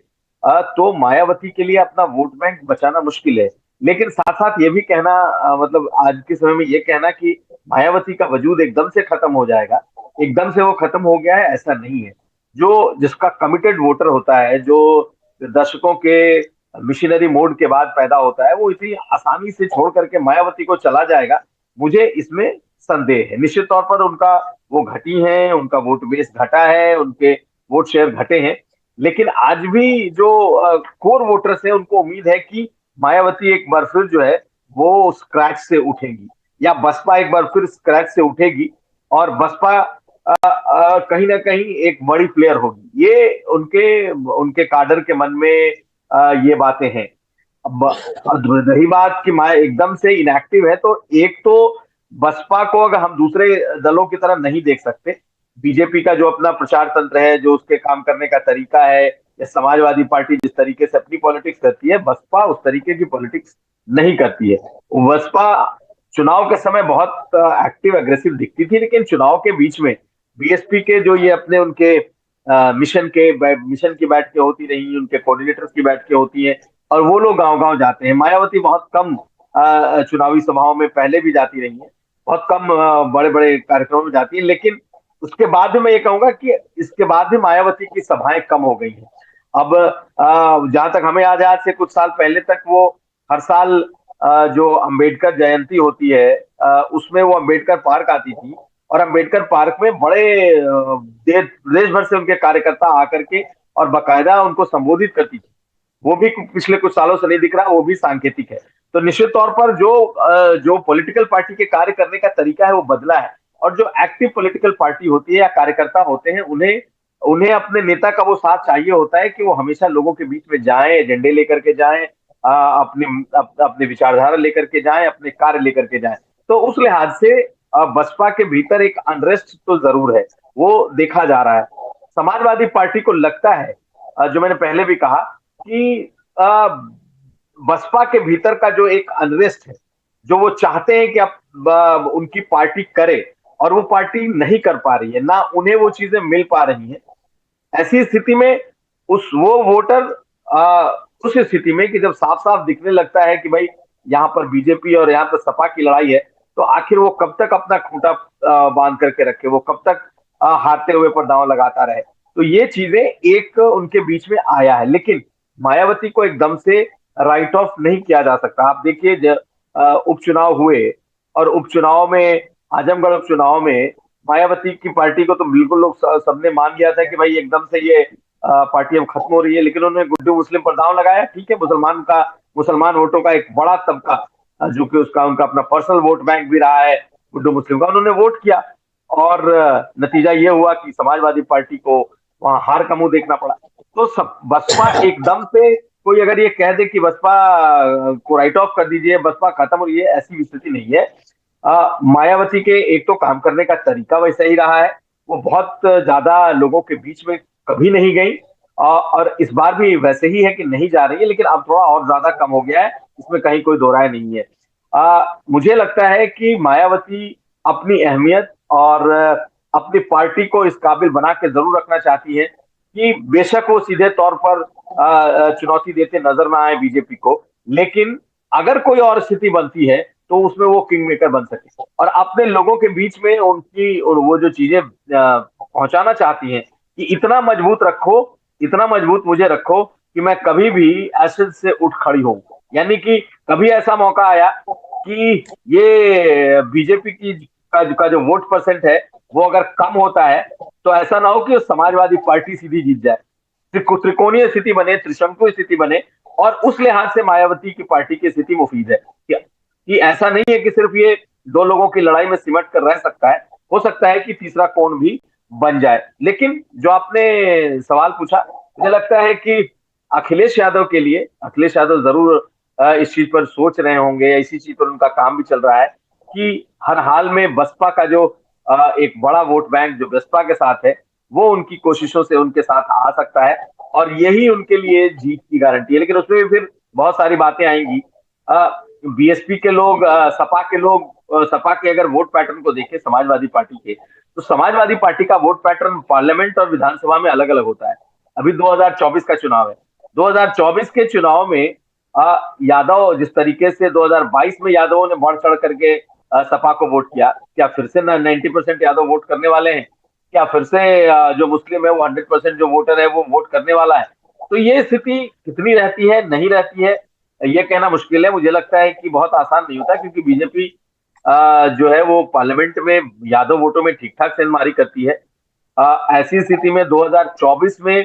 तो मायावती के लिए अपना वोट बैंक बचाना मुश्किल है। लेकिन साथ साथ ये भी कहना, मतलब आज के समय में ये कहना कि मायावती का वजूद एकदम से खत्म हो जाएगा, एकदम से वो खत्म हो गया है, ऐसा नहीं है। जो जिसका कमिटेड वोटर होता है, जो दर्शकों के मिशनरी मोड के बाद पैदा होता है, वो इतनी आसानी से छोड़ करके मायावती को चला जाएगा, मुझे इसमें संदेह है। निश्चित तौर पर उनका वो घटी है, उनका वोट बेस घटा है, उनके वोट शेयर घटे हैं। लेकिन आज भी जो कोर वोटर्स है, उनको उम्मीद है कि मायावती एक बार फिर जो है वो स्क्रैच से उठेगी, या बसपा एक बार फिर स्क्रैच से उठेगी, और बसपा कहीं ना कहीं एक बड़ी प्लेयर होगी। ये उनके उनके काडर के मन में ये बातें हैं। अब रही बात कि माया एकदम से इनएक्टिव है, तो एक तो बसपा को अगर हम दूसरे दलों की तरह नहीं देख सकते, बीजेपी का जो अपना प्रचार तंत्र है, जो उसके काम करने का तरीका है, या समाजवादी पार्टी जिस तरीके से अपनी पॉलिटिक्स करती है, बसपा उस तरीके की पॉलिटिक्स नहीं करती है। बसपा चुनाव के समय बहुत एक्टिव एग्रेसिव दिखती थी, लेकिन चुनाव के बीच में बीएसपी के जो ये अपने उनके मिशन की बैठकें होती रही, उनके कोऑर्डिनेटर्स की बैठकें होती हैं, और वो लोग गांव गांव जाते हैं। मायावती बहुत कम चुनावी सभाओं में पहले भी जाती रही है, बहुत कम बड़े बड़े कार्यक्रमों में जाती है, लेकिन उसके बाद भी मैं ये कहूंगा कि इसके बाद भी मायावती की सभाएं कम हो गई हैं। अब जहां तक हमें याद है, आज से कुछ साल पहले तक वो हर साल जो अंबेडकर जयंती होती है, उसमें वो अंबेडकर पार्क आती थी, और अंबेडकर पार्क में बड़े देश भर से उनके कार्यकर्ता आकर के और बाकायदा उनको संबोधित करती थी। वो भी पिछले कुछ सालों से नहीं दिख रहा, वो भी सांकेतिक है। तो निश्चित तौर पर जो पॉलिटिकल पार्टी के कार्य करने का तरीका है वो बदला है, और जो एक्टिव पॉलिटिकल पार्टी होती है या कार्यकर्ता होते हैं, उन्हें उन्हें अपने नेता का वो साथ चाहिए होता है कि वो हमेशा लोगों के बीच में जाएं, एजेंडे लेकर के जाएं, अपने विचारधारा लेकर के जाएं, अपने कार्य लेकर के जाएं। तो उस लिहाज से बसपा के भीतर एक अनरेस्ट तो जरूर है, वो देखा जा रहा है। समाजवादी पार्टी को लगता है, जो मैंने पहले भी कहा, कि बसपा के भीतर का जो एक अनरेस्ट है, जो वो चाहते हैं कि अब उनकी पार्टी करे, और वो पार्टी नहीं कर पा रही है, ना उन्हें वो चीजें मिल पा रही हैं। ऐसी स्थिति में वो वोटर उस स्थिति में कि जब साफ साफ दिखने लगता है कि भाई यहाँ पर बीजेपी और यहाँ पर सपा की लड़ाई है, तो आखिर वो कब तक अपना खूंटा बांध करके रखे, वो कब तक हारते हुए पर दांव लगाता रहे। तो ये चीजें एक उनके बीच में आया है, लेकिन मायावती को एकदम से राइट ऑफ नहीं किया जा सकता। आप देखिए, उपचुनाव हुए, और उपचुनाव में, आजमगढ़ उपचुनाव में मायावती की पार्टी को तो बिल्कुल लोग सबने मान लिया था कि भाई एकदम से ये पार्टी अब खत्म हो रही है, लेकिन उन्होंने गुड्डू मुस्लिम पर दांव लगाया। ठीक है, मुसलमान वोटों का एक बड़ा तबका, जो कि उसका उनका अपना पर्सनल वोट बैंक भी रहा है गुड्डू मुस्लिम का, उन्होंने वोट किया, और नतीजा ये हुआ कि समाजवादी पार्टी को वहां हार का मुंह देखना पड़ा। तो सब बसपा एकदम से, कोई अगर ये कह दे कि बसपा को राइट ऑफ कर दीजिए, बसपा खत्म हो रही है, ऐसी स्थिति नहीं है। मायावती के एक तो काम करने का तरीका वैसा ही रहा है, वो बहुत ज्यादा लोगों के बीच में कभी नहीं गई, और इस बार भी वैसे ही है कि नहीं जा रही है, लेकिन अब थोड़ा और ज्यादा कम हो गया है, इसमें कहीं कोई दो राय नहीं है। मुझे लगता है कि मायावती अपनी अहमियत और अपनी पार्टी को इस काबिल बना के जरूर रखना चाहती है कि बेशक वो सीधे तौर पर चुनौती देते नजर ना आए बीजेपी को, लेकिन अगर कोई और स्थिति बनती है तो उसमें वो किंग मेकर बन सके, और अपने लोगों के बीच में उनकी और वो जो चीजें पहुंचाना चाहती हैं कि इतना मजबूत रखो, इतना मजबूत मुझे रखो कि मैं कभी भी एसिड से उठ खड़ी हूं। यानी कि कभी ऐसा मौका आया कि ये बीजेपी की का जो वोट परसेंट है वो अगर कम होता है तो ऐसा ना हो कि समाजवादी पार्टी सीधी जीत जाए, त्रिकोणीय स्थिति बने, त्रिशंकु स्थिति बने, और उस लिहाज से मायावती की पार्टी की स्थिति मुफीद है कि ऐसा नहीं है कि सिर्फ ये दो लोगों की लड़ाई में सिमट कर रह सकता है, हो सकता है कि तीसरा कोण भी बन जाए। लेकिन जो आपने सवाल पूछा, मुझे लगता है कि अखिलेश यादव के लिए, अखिलेश यादव जरूर इस चीज पर सोच रहे होंगे, या इसी चीज पर उनका काम भी चल रहा है कि हर हाल में बसपा का जो एक बड़ा वोट बैंक जो बसपा के साथ है वो उनकी कोशिशों से उनके साथ आ सकता है, और यही उनके लिए जीत की गारंटी है। लेकिन उसमें भी फिर बहुत सारी बातें आएंगी। बीएसपी के लोग, सपा के लोग, सपा के अगर वोट पैटर्न को देखें समाजवादी पार्टी के, तो समाजवादी पार्टी का वोट पैटर्न पार्लियामेंट और विधानसभा में अलग अलग होता है। अभी 2024 का चुनाव है, 2024 के चुनाव में यादव जिस तरीके से 2022 में यादवों ने बढ़ चढ़ करके सपा को वोट किया, क्या फिर से 90% यादव वोट करने वाले हैं? क्या फिर से जो मुस्लिम है वो 100% जो वोटर है वो वोट करने वाला है? तो ये स्थिति कितनी रहती है, नहीं रहती है, ये कहना मुश्किल है। मुझे लगता है कि बहुत आसान नहीं होता, क्योंकि बीजेपी जो है वो पार्लियामेंट में यादव वोटों में ठीक ठाक सेंधमारी करती है। ऐसी स्थिति में 2024 में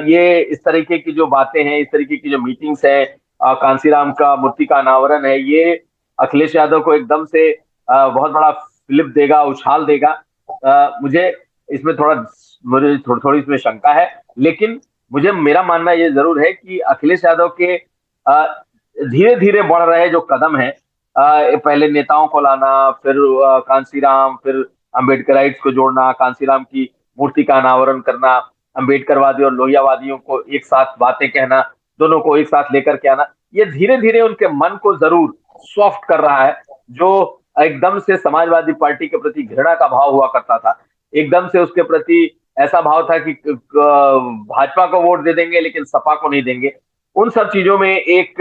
ये इस तरीके की जो बातें हैं, इस तरीके की जो मीटिंग्स है, कांसीराम का मूर्ति का अनावरण है, ये अखिलेश यादव को एकदम से बहुत बड़ा फ्लिप देगा, उछाल देगा। मुझे इसमें थोड़ी इसमें शंका है, लेकिन मेरा मानना ये जरूर है कि अखिलेश यादव के धीरे धीरे बढ़ रहे जो कदम है, पहले नेताओं को लाना, फिर कांसीराम, फिर अम्बेडकराइट्स को जोड़ना, कांसीराम की मूर्ति का अनावरण करना, अम्बेडकरवादी और लोहियावादियों को एक साथ बातें कहना, दोनों को एक साथ लेकर के आना, ये धीरे धीरे उनके मन को जरूर सॉफ्ट कर रहा है। जो एकदम से समाजवादी पार्टी के प्रति घृणा का भाव हुआ करता था, एकदम से उसके प्रति ऐसा भाव था कि भाजपा को वोट दे देंगे लेकिन सपा को नहीं देंगे, उन सब चीजों में एक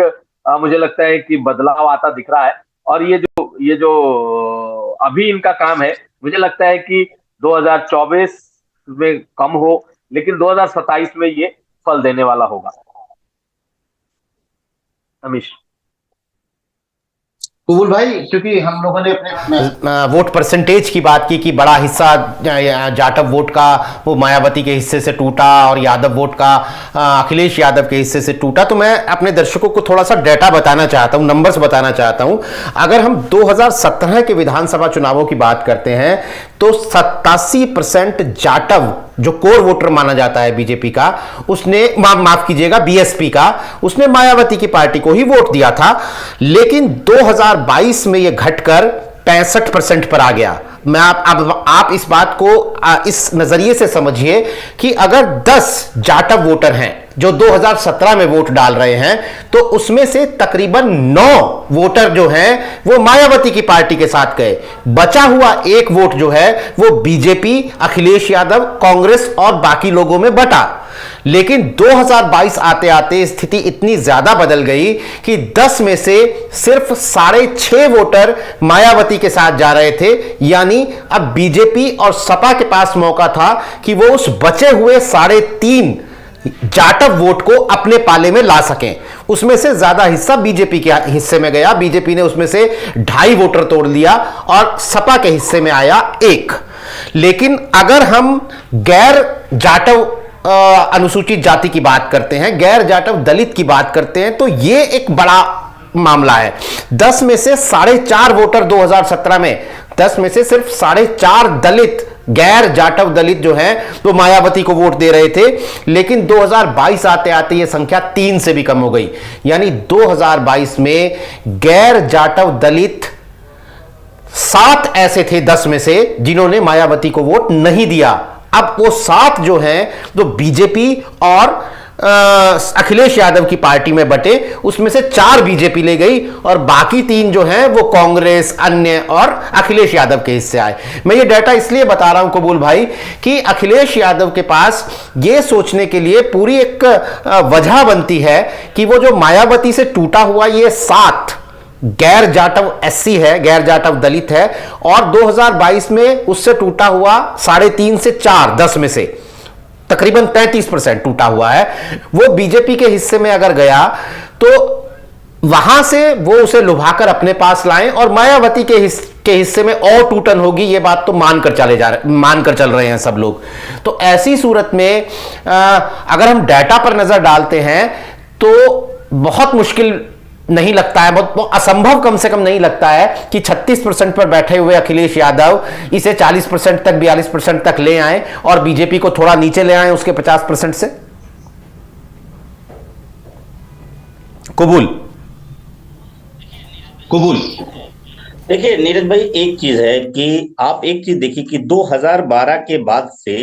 मुझे लगता है कि बदलाव आता दिख रहा है। और ये जो अभी इनका काम है, मुझे लगता है कि 2024 में कम हो, लेकिन 2027 में ये फल देने वाला होगा। अमीश कबूल भाई, क्योंकि हम लोगों ने अपने वोट परसेंटेज की बात की कि बड़ा हिस्सा जाटव वोट का वो मायावती के हिस्से से टूटा और यादव वोट का अखिलेश यादव के हिस्से से टूटा, तो मैं अपने दर्शकों को थोड़ा सा डेटा बताना चाहता हूं, नंबर्स बताना चाहता हूं। अगर हम 2017 के विधानसभा चुनावों की बात करते हैं तो 87% जाटव जो कोर वोटर माना जाता है बीजेपी का, उसने माफ कीजिएगा बीएसपी का, उसने मायावती की पार्टी को ही वोट दिया था। लेकिन 2022 में यह घटकर 65% पर आ गया। मैं आप इस बात को इस नजरिए से समझिए कि अगर 10 जाटव वोटर हैं जो 2017 में वोट डाल रहे हैं, तो उसमें से तकरीबन 9 वोटर जो हैं वो मायावती की पार्टी के साथ गए। बचा हुआ एक वोट जो है वो बीजेपी, अखिलेश यादव, कांग्रेस और बाकी लोगों में बटा। लेकिन 2022 आते आते स्थिति इतनी ज्यादा बदल गई कि 10 में से सिर्फ 6.5 वोटर मायावती के साथ जा रहे थे। यानी अब बीजेपी और सपा के पास मौका था कि वो उस बचे हुए 3.5 जाटव वोट को अपने पाले में ला सकें। उसमें से ज्यादा हिस्सा बीजेपी के हिस्से में गया, बीजेपी ने उसमें से 2.5 वोटर तोड़ लिया और सपा के हिस्से में आया 1। लेकिन अगर हम गैर जाटव अनुसूचित जाति की बात करते हैं, गैर जाटव दलित की बात करते हैं, तो यह एक बड़ा मामला है। 10 में से 4.5 वोटर 2017 में, 10 में से सिर्फ 4.5 दलित, गैर जाटव दलित जो हैं तो मायावती को वोट दे रहे थे। लेकिन 2022 आते आते यह संख्या 3 से भी कम हो गई। यानी 2022 में गैर जाटव दलित 7 ऐसे थे 10 में से जिन्होंने मायावती को वोट नहीं दिया। अब वो 7 जो हैं तो बीजेपी और अखिलेश यादव की पार्टी में बटे, उसमें से 4 बीजेपी ले गई और बाकी 3 जो हैं वो कांग्रेस, अन्य और अखिलेश यादव के हिस्से आए। मैं ये डाटा इसलिए बता रहा हूं कबूल भाई कि अखिलेश यादव के पास ये सोचने के लिए पूरी एक वजह बनती है कि वो जो मायावती से टूटा हुआ ये 7 गैर जाटव एससी है, गैर जाटव दलित है, और 2022 में उससे टूटा हुआ 3.5 से 4, 10 में से तकरीबन 33% टूटा हुआ है। वो बीजेपी के हिस्से में अगर गया तो वहां से वो उसे लुभाकर अपने पास लाएं और मायावती के हिस्से में और टूटन होगी, ये बात तो मानकर चल रहे हैं सब लोग। तो ऐसी सूरत में अगर हम डाटा पर नजर डालते हैं तो बहुत मुश्किल नहीं लगता है, बहुत असंभव कम से कम नहीं लगता है कि 36% पर बैठे हुए अखिलेश यादव इसे 40% तक 42% तक ले आए और बीजेपी को थोड़ा नीचे ले आए उसके 50% से। कबूल देखिए नीरज भाई, एक चीज है कि आप एक चीज देखिए कि 2012 के बाद से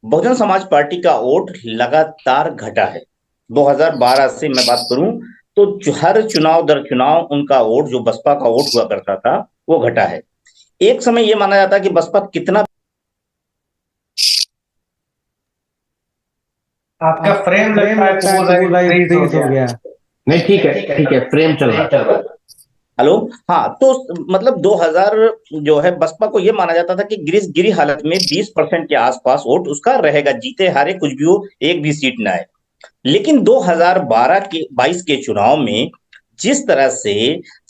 बहुजन समाज पार्टी का वोट लगातार घटा है। 2012 से मैं बात करूं तो हर चुनाव दर चुनाव उनका वोट, जो बसपा का वोट हुआ करता था, वो घटा है। एक समय यह माना जाता कि बसपा कितना, आपका फ्रेम लगता है कबूल भाई फ्रीज हो गया। नहीं, ठीक है, फ्रेम चल रहा है। हेलो, हाँ, तो मतलब 2000 जो है बसपा को यह माना जाता था कि गिरी हालत में 20% के आसपास वोट उसका रहेगा, जीते हारे कुछ भी हो, एक भी सीट ना आए। लेकिन 2022 के चुनाव में जिस तरह से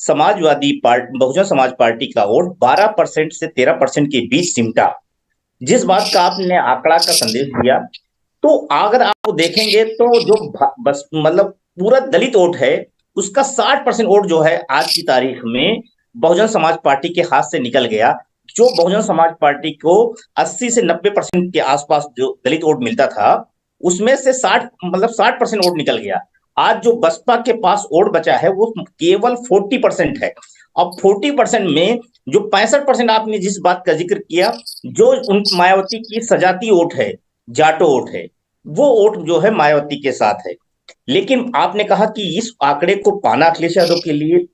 बहुजन समाज पार्टी का वोट 12% से 13% के बीच सिमटा, जिस बात का आपने आंकड़ा का संदेश दिया, तो अगर आप देखेंगे तो जो बस मतलब पूरा दलित वोट है उसका 60% वोट जो है आज की तारीख में बहुजन समाज पार्टी के हाथ से निकल गया। जो बहुजन समाज पार्टी को 80 से 90% के आसपास जो दलित वोट मिलता था, उसमें से 60% वोट निकल गया। आज जो बसपा के पास वोट बचा है वो केवल 40% है। अब 40% में जो 65% आपने जिस बात का जिक्र किया, जो उन मायावती की सजाती वोट है, जाटो वोट है, वो वोट जो है मायावती के साथ है। लेकिन आपने कहा कि इस आंकड़े को पाना अखिलेश यादव के लिए,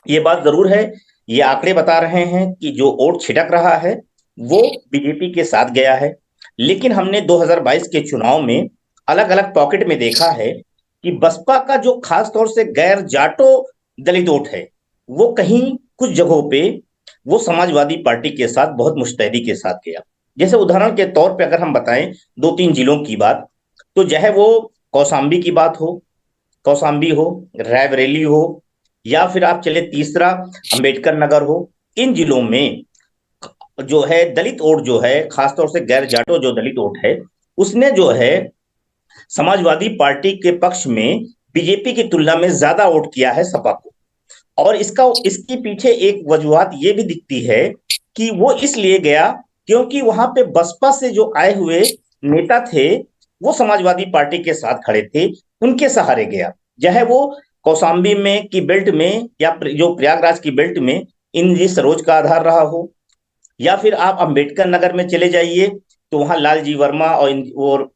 ये बात जरूर है, ये आंकड़े बता रहे हैं कि जो वोट छिटक रहा है वो बीजेपी के साथ गया है। लेकिन हमने 2022 के चुनाव में अलग अलग पॉकेट में देखा है कि बसपा का जो खास तौर से गैर जाटो दलित वोट है, वो कहीं कुछ जगहों पे वो समाजवादी पार्टी के साथ बहुत मुस्तैदी के साथ गया। जैसे उदाहरण के तौर पे अगर हम बताएं 2-3 जिलों की बात, तो चाहे वो कौशाम्बी की बात हो, कौशाम्बी हो, रायबरेली हो, या फिर आप चले तीसरा अंबेडकर नगर हो, इन जिलों में जो है दलित वोट जो है, खासतौर से गैर जाटो जो दलित वोट है, उसने जो है समाजवादी पार्टी के पक्ष में बीजेपी की तुलना में ज्यादा वोट किया है सपा को। और इसके पीछे एक वजूहत ये भी दिखती है कि वो इसलिए गया क्योंकि वहां पे बसपा से जो आए हुए नेता थे वो समाजवादी पार्टी के साथ खड़े थे, उनके सहारे गया। चाहे वो कौशाम्बी में की बेल्ट में या जो प्रयागराज की बेल्ट में इंद्र सरोज का आधार रहा हो, या फिर आप अंबेडकर नगर में चले जाइए तो वहां लालजी वर्मा और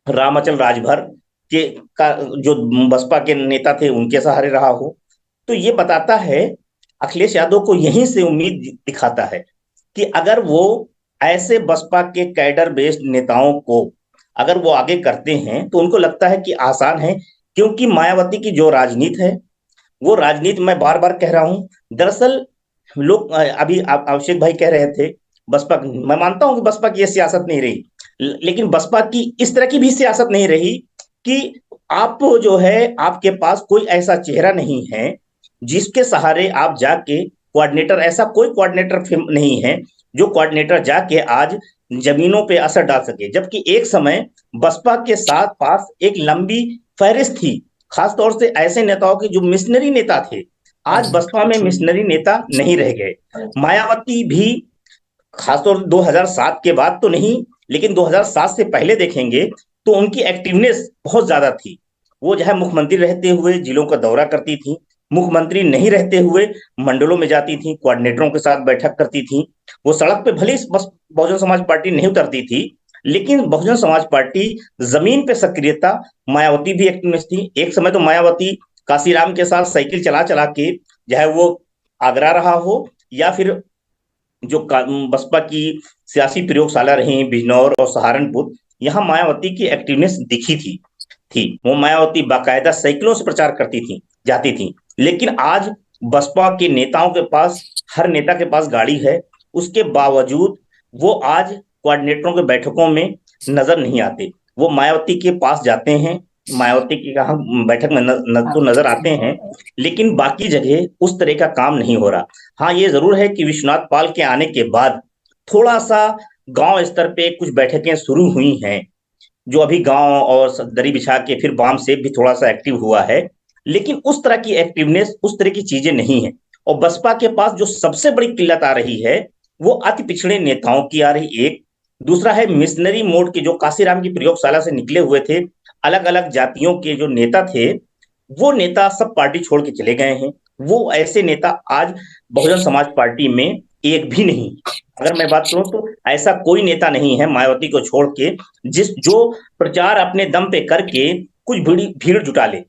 रामाचल राजभर के का जो बसपा के नेता थे उनके सहारे रहा हो। तो ये बताता है, अखिलेश यादव को यहीं से उम्मीद दिखाता है कि अगर वो ऐसे बसपा के कैडर बेस्ड नेताओं को अगर वो आगे करते हैं तो उनको लगता है कि आसान है, क्योंकि मायावती की जो राजनीति है वो राजनीति, मैं बार बार कह रहा हूं, दरअसल लोग अभी अभिषेक भाई कह रहे थे बसपा, मैं मानता हूं कि बसपा की यह सियासत नहीं रही, लेकिन बसपा की इस तरह की भी सियासत नहीं रही कि आप जो है आपके पास कोई ऐसा चेहरा नहीं है जिसके सहारे आप जाके कोऑर्डिनेटर, ऐसा कोई कोऑर्डिनेटर नहीं है जो कोऑर्डिनेटर जाके आज जमीनों पे असर डाल सके। जबकि एक समय बसपा के साथ पास एक लंबी फहरिस्त थी, खासतौर से ऐसे नेताओं के जो मिशनरी नेता थे। आज बसपा में मिशनरी नेता नहीं रह गए। मायावती भी खासतौर से 2007 के बाद तो नहीं, लेकिन 2007 से पहले देखेंगे तो उनकी एक्टिवनेस बहुत ज्यादा थी। वो जो है मुख्यमंत्री रहते हुए जिलों का दौरा करती थी, मुख्यमंत्री नहीं रहते हुए मंडलों में जाती थी, कोऑर्डिनेटरों के साथ बैठक करती थी। वो सड़क पे भले बस बहुजन समाज पार्टी नहीं उतरती थी, लेकिन बहुजन समाज पार्टी जमीन पे सक्रियता, मायावती भी एक्टिवनेस थी। एक समय तो मायावती काशीराम के साथ साइकिल चला चला के, चाहे वो आगरा रहा हो या फिर जो बसपा की सियासी प्रयोगशाला रही बिजनौर और सहारनपुर, यहाँ मायावती की एक्टिवनेस दिखी थी। वो मायावती बाकायदा साइकिलों से प्रचार करती थी, जाती थी। लेकिन आज बसपा के नेताओं के पास, हर नेता के पास गाड़ी है, उसके बावजूद वो आज कोऑर्डिनेटरों के बैठकों में नजर नहीं आते। वो मायावती के पास जाते हैं, मायावती की कहा बैठक में तो नजर आते हैं, लेकिन बाकी जगह उस तरह का काम नहीं हो रहा। हाँ, ये जरूर है कि विश्वनाथ पाल के आने के बाद थोड़ा सा गांव स्तर पे कुछ बैठकें शुरू हुई हैं, जो अभी गांव और दरी बिछा के फिर वाम से भी थोड़ा सा एक्टिव हुआ है, लेकिन उस तरह की एक्टिवनेस, उस तरह की चीजें नहीं है। और बसपा के पास जो सबसे बड़ी किल्लत आ रही है वो अति पिछड़े नेताओं की आ रही, एक। दूसरा है मिशनरी मोड के, जो काशीराम की प्रयोगशाला से निकले हुए थे, अलग अलग जातियों के जो नेता थे, वो नेता सब पार्टी छोड़ के चले गए हैं। वो ऐसे नेता आज बहुजन समाज पार्टी में एक भी नहीं। अगर मैं बात करूं तो ऐसा कोई नेता नहीं है मायावती को छोड़ के जो प्रचार अपने दम पे करके कुछ भीड़ जुटा ले।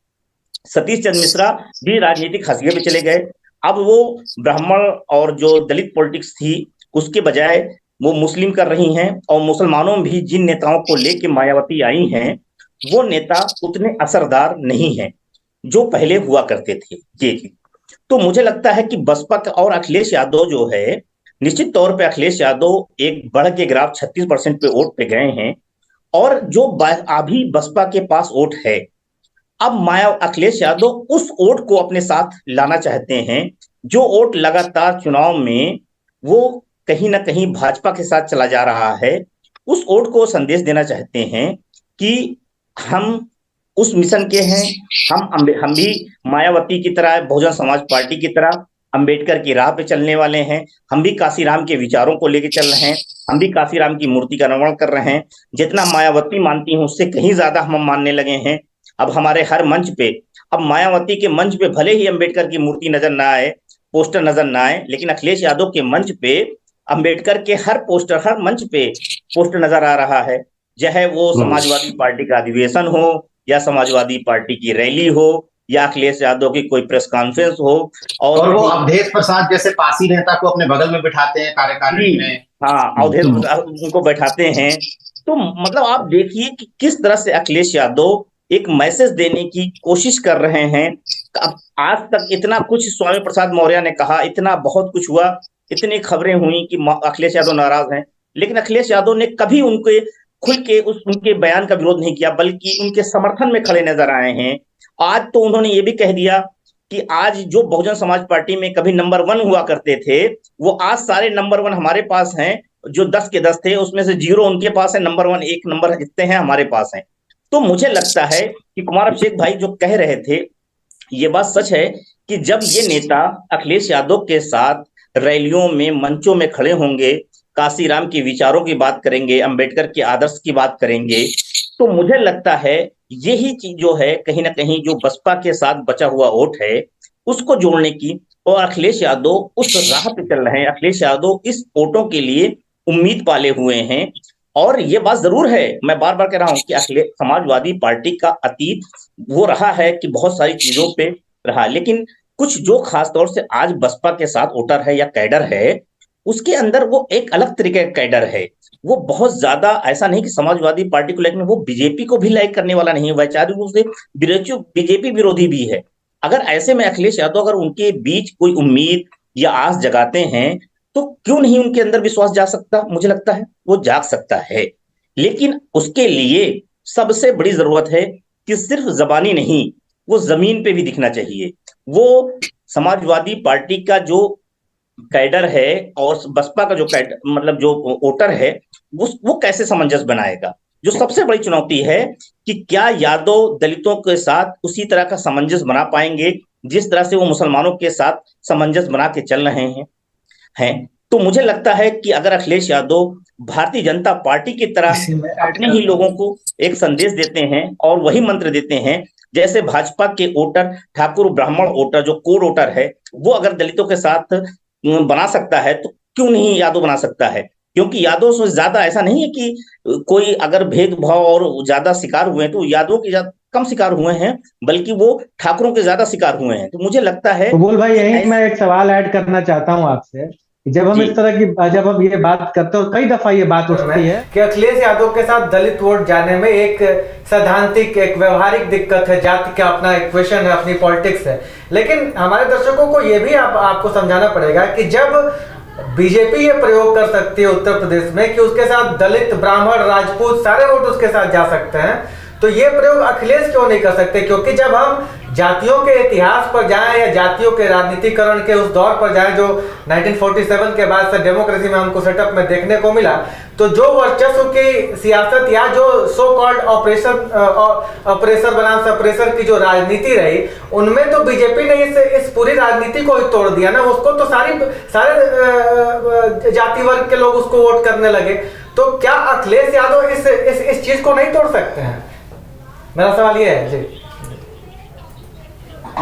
सतीश चंद्र मिश्रा भी राजनीतिक हंसिए पे चले गए। अब वो ब्राह्मण और जो दलित पॉलिटिक्स थी उसके बजाय वो मुस्लिम कर रही हैं, और मुसलमानों में भी जिन नेताओं को लेके मायावती आई हैं वो नेता उतने असरदार नहीं हैं जो पहले हुआ करते थे। जी। तो मुझे लगता है कि बसपा और अखिलेश यादव जो है, निश्चित तौर पे अखिलेश यादव एक बढ़ के ग्राफ 36% पे वोट पे गए हैं, और जो अभी बसपा के पास वोट है, अब अखिलेश यादव उस वोट को अपने साथ लाना चाहते हैं, जो वोट लगातार चुनाव में वो कहीं ना कहीं भाजपा के साथ चला जा रहा है। उस वोट को संदेश देना चाहते हैं कि हम उस मिशन के हैं, हम भी मायावती की तरह, बहुजन समाज पार्टी की तरह अंबेडकर की राह पे चलने वाले हैं। हम भी काशीराम के विचारों को लेकर चल रहे हैं, हम भी काशीराम की मूर्ति का निर्माण कर रहे हैं। जितना मायावती मानती हूँ उससे कहीं ज्यादा हम मानने लगे हैं। अब हमारे हर मंच पे, अब मायावती के मंच पे भले ही अंबेडकर की मूर्ति नजर ना आए, पोस्टर नजर ना आए, लेकिन अखिलेश यादव के मंच पे अंबेडकर के हर पोस्टर, हर मंच पे पोस्टर नजर आ रहा है। चाहे वो समाजवादी पार्टी का अधिवेशन हो, या समाजवादी पार्टी की रैली हो, या अखिलेश यादव की कोई प्रेस कॉन्फ्रेंस हो, और वो अवधेश प्रसाद जैसे पासी नेता को अपने बगल में बिठाते हैं कार्यकारिणी में। हाँ, अवधेश उनको बैठाते हैं। तो मतलब आप देखिए कि किस तरह से अखिलेश यादव एक मैसेज देने की कोशिश कर रहे हैं। आज तक इतना कुछ स्वामी प्रसाद मौर्य ने कहा, इतना बहुत कुछ हुआ, इतनी खबरें हुई कि अखिलेश यादव नाराज हैं, लेकिन अखिलेश यादव ने कभी उनके खुल के उनके बयान का विरोध नहीं किया, बल्कि उनके समर्थन में खड़े नजर आए हैं। आज तो उन्होंने ये भी कह दिया कि आज जो बहुजन समाज पार्टी में कभी नंबर 1 हुआ करते थे, वो आज सारे नंबर 1 हमारे पास हैं। जो 10 के 10 थे उसमें से 0 उनके पास है, नंबर 1 1 नंबर जितने हैं हमारे पास हैं। तो मुझे लगता है कि कुमार अभिषेक भाई जो कह रहे थे, ये बात सच है कि जब ये नेता अखिलेश यादव के साथ रैलियों में, मंचों में खड़े होंगे, काशीराम के विचारों की बात करेंगे, अंबेडकर के आदर्श की बात करेंगे, तो मुझे लगता है यही चीज जो है कहीं ना कहीं जो बसपा के साथ बचा हुआ वोट है उसको जोड़ने की, और अखिलेश यादव उस राह पे चल रहे हैं। अखिलेश यादव इस वोटों के लिए उम्मीद पाले हुए हैं। और ये बात जरूर है, मैं बार बार कह रहा हूं कि अखिलेश समाजवादी पार्टी का अतीत वो रहा है कि बहुत सारी चीजों पे रहा, लेकिन कुछ जो खास तौर से आज बसपा के साथ वोटर है या कैडर है, उसके अंदर वो एक अलग तरीके का कैडर है। वो बहुत ज्यादा ऐसा नहीं कि समाजवादी पार्टी को, लेकिन वो बीजेपी को भी लाइक करने वाला नहीं है, वैचारिक रूप से बीजेपी विरोधी भी है। अगर ऐसे में अखिलेश यादव अगर उनके बीच कोई उम्मीद या आस जगाते हैं, तो क्यों नहीं उनके अंदर विश्वास जा सकता? मुझे लगता है वो जाग सकता है, लेकिन उसके लिए सबसे बड़ी जरूरत है कि सिर्फ जबानी नहीं, वो जमीन पे भी दिखना चाहिए। वो समाजवादी पार्टी का जो कैडर है और बसपा का जो कैडर, मतलब जो वोटर है, वो कैसे सामंजस्य बनाएगा? जो सबसे बड़ी चुनौती है कि क्या यादव दलितों के साथ उसी तरह का सामंजस्य बना पाएंगे जिस तरह से वो मुसलमानों के साथ सामंजस्य बना के चल रहे हैं। तो मुझे लगता है कि अगर अखिलेश यादव भारतीय जनता पार्टी की तरह अपने ही लोगों को एक संदेश देते हैं और वही मंत्र देते हैं, जैसे भाजपा के वोटर, ठाकुर ब्राह्मण वोटर, जो कोर वोटर है, वो अगर दलितों के साथ बना सकता है, तो क्यों नहीं यादव बना सकता है? क्योंकि यादव से ज्यादा ऐसा नहीं है कि कोई अगर भेदभाव और ज्यादा शिकार हुए हैं, तो यादवों के कम शिकार हुए हैं, बल्कि वो ठाकुरों के ज्यादा शिकार हुए हैं। तो मुझे लगता है बोल भाई, यही मैं एक सवाल ऐड करना चाहता हूँ आपसे। जब हम इस तरह की, जब हम ये बात करते हैं, और कई दफा ये बात उठती है कि अखिलेश यादव के साथ दलित वोट जाने में एक सैद्धांतिक, एक व्यवहारिक दिक्कत है, जाति का अपना इक्वेशन है, अपनी पॉलिटिक्स है। लेकिन हमारे दर्शकों को ये भी आपको समझाना पड़ेगा कि जब बीजेपी ये प्रयोग कर सकती है उत्तर प्रदेश में कि उसके साथ दलित, ब्राह्मण, राजपूत सारे वोट उसके साथ जा सकते हैं, तो ये प्रयोग अखिलेश क्यों नहीं कर सकते? क्योंकि जब हम जातियों के इतिहास पर जाएं या जातियों के राजनीतिकरण के उस दौर पर जाएं जो 1947 के बाद से डेमोक्रेसी में हमको सेटअप में देखने को मिला, तो जो वर्चस्व की सियासत या जो सो कॉल्ड ऑपरेशन बनाम सप्रेसर की जो राजनीति रही, उनमें तो बीजेपी ने इस पूरी राजनीति को ही तोड़ दिया ना। उसको तो सारे जाति वर्ग के लोग उसको वोट करने लगे। तो क्या अखिलेश यादव इस चीज को नहीं तोड़ सकते हैं? मेरा सवाल ये है जी।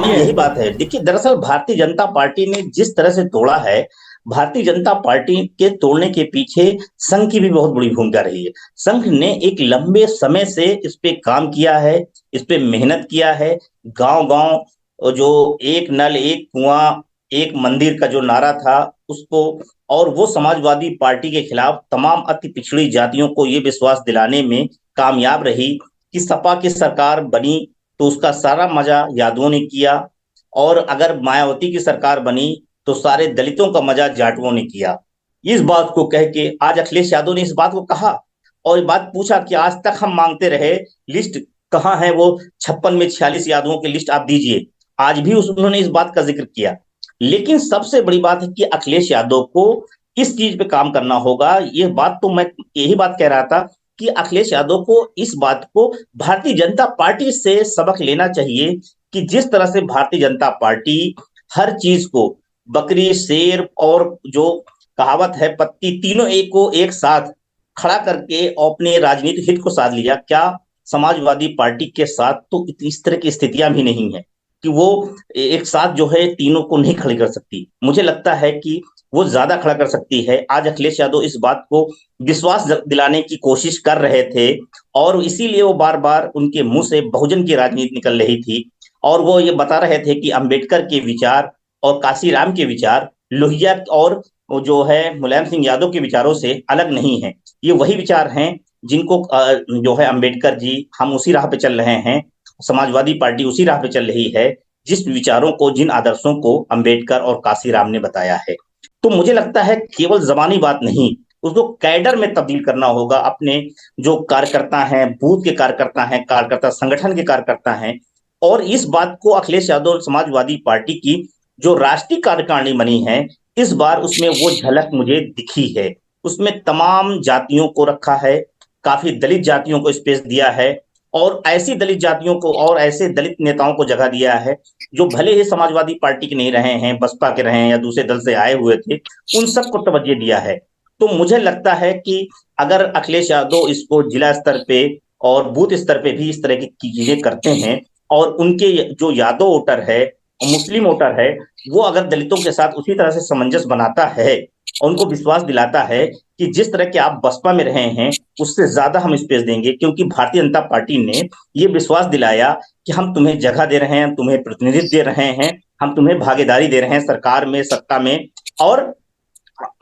यही बात है। देखिए, दरअसल भारतीय जनता पार्टी ने जिस तरह से तोड़ा है, भारतीय जनता पार्टी के तोड़ने के पीछे संघ की भी बहुत बड़ी भूमिका रही है। संघ ने एक लंबे समय से इस पे काम किया है, इस पे मेहनत किया है। गांव-गांव जो एक नल एक कुआं एक मंदिर का जो नारा था उसको, और वो समाजवादी पार्टी के खिलाफ तमाम अति पिछड़ी जातियों को ये विश्वास दिलाने में कामयाब रही कि सपा की सरकार बनी तो उसका सारा मजा यादवों ने किया, और अगर मायावती की सरकार बनी तो सारे दलितों का मजा जाटवों ने किया। इस बात को कह के आज अखिलेश यादव ने इस बात को कहा और ये बात पूछा कि आज तक हम मांगते रहे लिस्ट कहाँ है, वो 56 में 46 यादवों की लिस्ट आप दीजिए। आज भी उन्होंने इस बात का जिक्र किया। लेकिन सबसे बड़ी बात है कि अखिलेश यादव को इस चीज पे काम करना होगा। ये बात तो मैं यही बात कह रहा था कि अखिलेश यादव को इस बात को भारतीय जनता पार्टी से सबक लेना चाहिए कि जिस तरह से भारतीय जनता पार्टी हर चीज को बकरी शेर और जो कहावत है पत्ती तीनों को एक साथ खड़ा करके अपने राजनीतिक हित को साध लिया, क्या समाजवादी पार्टी के साथ तो इस तरह की स्थितियां भी नहीं है कि वो एक साथ जो है तीनों को नहीं खड़ी कर सकती। मुझे लगता है कि वो ज्यादा खड़ा कर सकती है। आज अखिलेश यादव इस बात को विश्वास दिलाने की कोशिश कर रहे थे और इसीलिए वो बार बार उनके मुंह से बहुजन की राजनीति निकल रही थी और वो ये बता रहे थे कि अंबेडकर के विचार और काशीराम के विचार लोहिया और जो है मुलायम सिंह यादव के विचारों से अलग नहीं है। ये वही विचार हैं जिनको जो है अंबेडकर जी, हम उसी राह पे चल रहे हैं, समाजवादी पार्टी उसी राह पे चल रही है जिस विचारों को, जिन आदर्शों को अंबेडकर और काशीराम ने बताया है। तो मुझे लगता है केवल जबानी बात नहीं, उसको कैडर में तब्दील करना होगा। अपने जो कार्यकर्ता हैं, बूथ के कार्यकर्ता हैं, कार्यकर्ता संगठन के कार्यकर्ता हैं, और इस बात को अखिलेश यादव समाजवादी पार्टी की जो राष्ट्रीय कार्यकारिणी बनी है इस बार उसमें वो झलक मुझे दिखी है। उसमें तमाम जातियों को रखा है, काफी दलित जातियों को स्पेस दिया है और ऐसी दलित जातियों को और ऐसे दलित नेताओं को जगह दिया है जो भले ही समाजवादी पार्टी के नहीं रहे हैं, बसपा के रहे हैं या दूसरे दल से आए हुए थे, उन सबको तवज्जो दिया है। तो मुझे लगता है कि अगर अखिलेश यादव इसको जिला स्तर पे और बूथ स्तर पे भी इस तरह की चीजें करते हैं और उनके जो यादव वोटर है, मुस्लिम वोटर है, वो अगर दलितों के साथ उसी तरह से सामंजस्य बनाता है और उनको विश्वास दिलाता है कि जिस तरह के आप बसपा में रहे हैं उससे ज्यादा हम स्पेस देंगे, क्योंकि भारतीय जनता पार्टी ने ये विश्वास दिलाया कि हम तुम्हें जगह दे रहे हैं, तुम्हें प्रतिनिधित्व दे रहे हैं, हम तुम्हें भागीदारी दे रहे हैं सरकार में, सत्ता में, और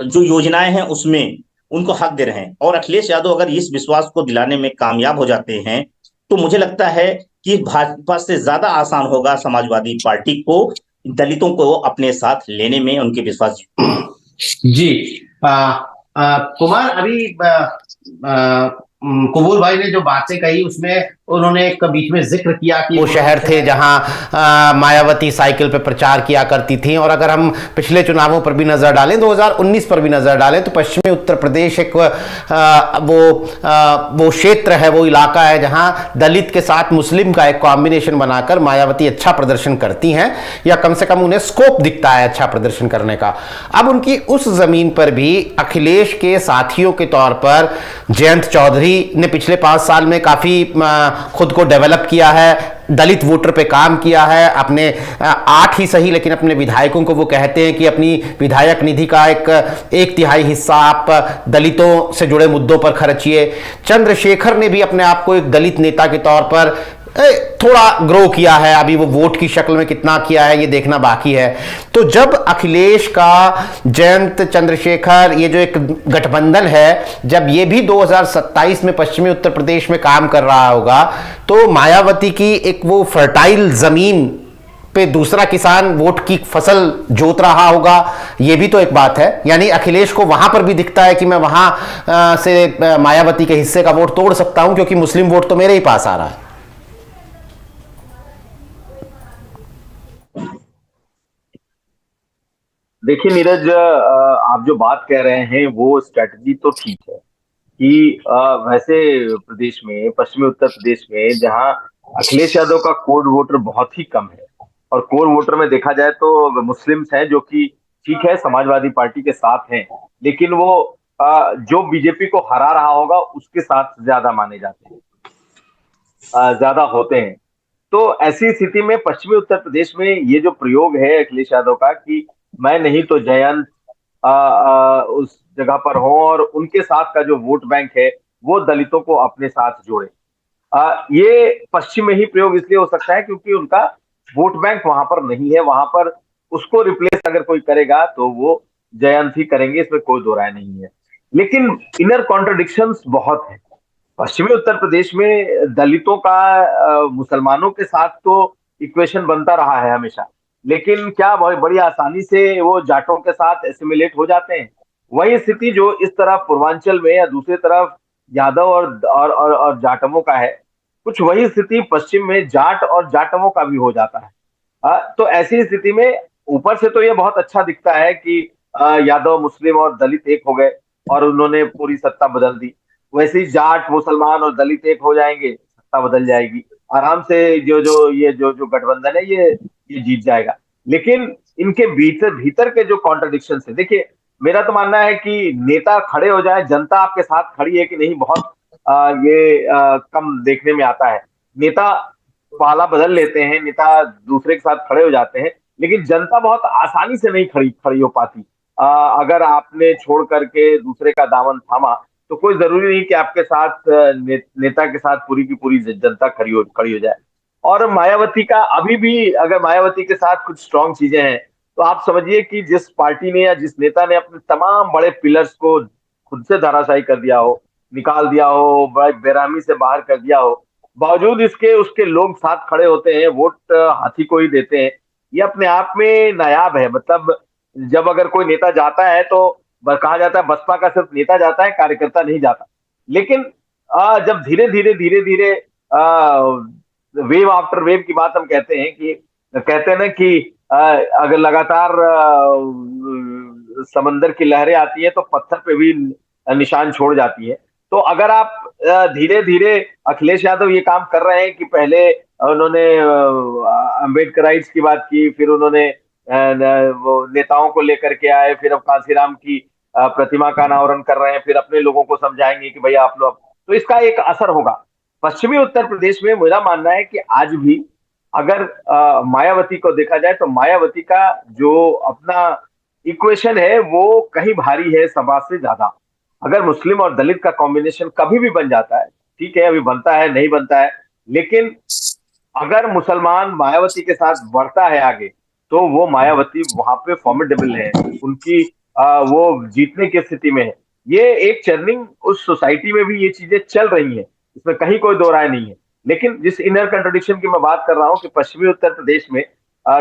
जो योजनाएं हैं उसमें उनको हक दे रहे हैं। और अखिलेश यादव अगर इस विश्वास को दिलाने में कामयाब हो जाते हैं तो मुझे लगता है कि भाजपा से ज्यादा आसान होगा समाजवादी पार्टी को दलितों को अपने साथ लेने में, उनके विश्वास। जी कुमार, अभी कबूल भाई ने जो बातें कही उसमें उन्होंने एक बीच में जिक्र किया कि वो शहर थे जहां मायावती साइकिल पे प्रचार किया करती थी। और अगर हम पिछले चुनावों पर भी नजर डालें, 2019 पर भी नजर डालें, तो पश्चिमी उत्तर प्रदेश एक वो क्षेत्र है, वो इलाका है जहां दलित के साथ मुस्लिम का एक कॉम्बिनेशन बनाकर मायावती अच्छा प्रदर्शन करती हैं, या कम से कम उन्हें स्कोप दिखता है अच्छा प्रदर्शन करने का। अब उनकी उस जमीन पर भी अखिलेश के साथियों के तौर पर जयंत चौधरी ने पिछले 5 साल में काफी खुद को डेवलप किया है, दलित वोटर पे काम किया है। अपने 8 ही सही लेकिन अपने विधायकों को वो कहते हैं कि अपनी विधायक निधि का एक तिहाई हिस्सा आप दलितों से जुड़े मुद्दों पर खर्चिए। चंद्रशेखर ने भी अपने आप को एक दलित नेता के तौर पर थोड़ा ग्रो किया है, अभी वो वोट की शक्ल में कितना किया है ये देखना बाकी है। तो जब अखिलेश का जयंत चंद्रशेखर ये जो एक गठबंधन है, जब ये भी 2027 में पश्चिमी उत्तर प्रदेश में काम कर रहा होगा, तो मायावती की एक वो फर्टाइल जमीन पे दूसरा किसान वोट की फसल जोत रहा होगा, ये भी तो एक बात है। यानी अखिलेश को वहां पर भी दिखता है कि मैं वहां से मायावती के हिस्से का वोट तोड़ सकता हूं क्योंकि मुस्लिम वोट तो मेरे ही पास आ रहा है। देखिए नीरज, आप जो बात कह रहे हैं वो स्ट्रेटजी तो ठीक है कि वैसे प्रदेश में, पश्चिमी उत्तर प्रदेश में, जहां अखिलेश यादव का कोर वोटर बहुत ही कम है, और कोर वोटर में देखा जाए तो मुस्लिम्स हैं जो कि ठीक है समाजवादी पार्टी के साथ हैं, लेकिन वो जो बीजेपी को हरा रहा होगा उसके साथ ज्यादा माने जाते हैं, ज्यादा होते हैं। तो ऐसी स्थिति में पश्चिमी उत्तर प्रदेश में ये जो प्रयोग है अखिलेश यादव का कि मैं नहीं तो जयंत उस जगह पर हो और उनके साथ का जो वोट बैंक है वो दलितों को अपने साथ जोड़े, ये पश्चिम में ही प्रयोग इसलिए हो सकता है क्योंकि उनका वोट बैंक वहां पर नहीं है। वहां पर उसको रिप्लेस अगर कोई करेगा तो वो जयंत ही करेंगे, इसमें कोई दो राय नहीं है। लेकिन इनर कॉन्ट्रडिक्शंस बहुत है पश्चिमी उत्तर प्रदेश में। दलितों का मुसलमानों के साथ तो इक्वेशन बनता रहा है हमेशा, लेकिन क्या बड़ी आसानी से वो जाटों के साथ एसिमिलेट हो जाते हैं? वही स्थिति जो इस तरफ पूर्वांचल में या दूसरी तरफ यादव और जाटवों का है, कुछ वही स्थिति पश्चिम में जाट और जाटवों का भी हो जाता है। तो ऐसी स्थिति में ऊपर से तो ये बहुत अच्छा दिखता है कि यादव, मुस्लिम और दलित एक हो गए और उन्होंने पूरी सत्ता बदल दी। वैसे ही जाट, मुसलमान और दलित एक हो जाएंगे, सत्ता बदल जाएगी आराम से। जो गठबंधन है ये जीत जाएगा। लेकिन इनके भीतर भीतर के जो कॉन्ट्रडिक्शन है, देखिए मेरा तो मानना है कि नेता खड़े हो जाए, जनता आपके साथ खड़ी है कि नहीं, बहुत कम देखने में आता है। नेता पाला बदल लेते हैं, नेता दूसरे के साथ खड़े हो जाते हैं, लेकिन जनता बहुत आसानी से नहीं खड़ी खड़ी हो पाती। अगर आपने छोड़ करके दूसरे का दामन थामा तो कोई जरूरी नहीं कि आपके साथ नेता के साथ पूरी की पूरी जनता खड़ी हो जाए। और मायावती का अभी भी, अगर मायावती के साथ कुछ स्ट्रांग चीजें हैं तो आप समझिए कि जिस पार्टी ने या जिस नेता ने अपने तमाम बड़े पिलर्स को खुद से धराशायी कर दिया हो, निकाल दिया हो, बड़े बेरामी से बाहर कर दिया हो, बावजूद इसके उसके लोग साथ खड़े होते हैं, वोट हाथी को ही देते हैं, ये अपने आप में नायाब है। मतलब जब अगर कोई नेता जाता है तो कहा जाता है बसपा का सिर्फ नेता जाता है, कार्यकर्ता नहीं जाता। लेकिन जब धीरे धीरे वेव आफ्टर वेव की बात हम कहते हैं कि कहते हैं ना कि अगर लगातार समंदर की लहरें आती है तो पत्थर पे भी निशान छोड़ जाती है। तो अगर आप धीरे धीरे, अखिलेश यादव ये काम कर रहे हैं कि पहले उन्होंने अम्बेडकराइट्स की बात की, फिर उन्होंने वो नेताओं को लेकर के आए, फिर अब कांसीराम की प्रतिमा का अनावरण कर रहे हैं, फिर अपने लोगों को समझाएंगे कि भैया आप लोग, तो इसका एक असर होगा। पश्चिमी उत्तर प्रदेश में मेरा मानना है कि आज भी अगर मायावती को देखा जाए तो मायावती का जो अपना इक्वेशन है वो कहीं भारी है सभा से ज्यादा। अगर मुस्लिम और दलित का कॉम्बिनेशन कभी भी बन जाता है, ठीक है, अभी बनता है नहीं बनता है, लेकिन अगर मुसलमान मायावती के साथ बढ़ता है आगे तो वो मायावती वहां पे फॉर्मिडेबल है, उनकी वो जीतने की स्थिति में है। ये एक चर्निंग उस सोसाइटी में भी ये चीजें चल रही हैं, इसमें कहीं कोई दो राय नहीं है। लेकिन जिस इनर कंट्रडिक्शन की मैं बात कर रहा हूँ कि पश्चिमी उत्तर प्रदेश में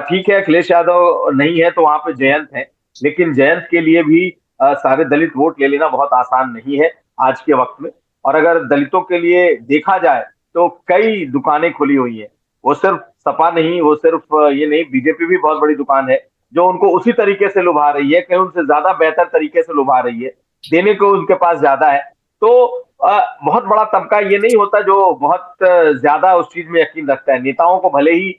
ठीक है अखिलेश यादव नहीं है तो वहां पे जयंत है, लेकिन जयंत के लिए भी सारे दलित वोट ले लेना बहुत आसान नहीं है आज के वक्त में। और अगर दलितों के लिए देखा जाए तो कई दुकानें खुली हुई हैं, वो सिर्फ सपा नहीं, वो सिर्फ ये नहीं, बीजेपी भी बहुत बड़ी दुकान है जो उनको उसी तरीके से लुभा रही है, कहीं उनसे ज्यादा बेहतर तरीके से लुभा रही है, देने को उनके पास ज्यादा है। तो बहुत बड़ा तबका ये नहीं होता जो बहुत ज्यादा उस चीज में यकीन रखता है। नेताओं को भले ही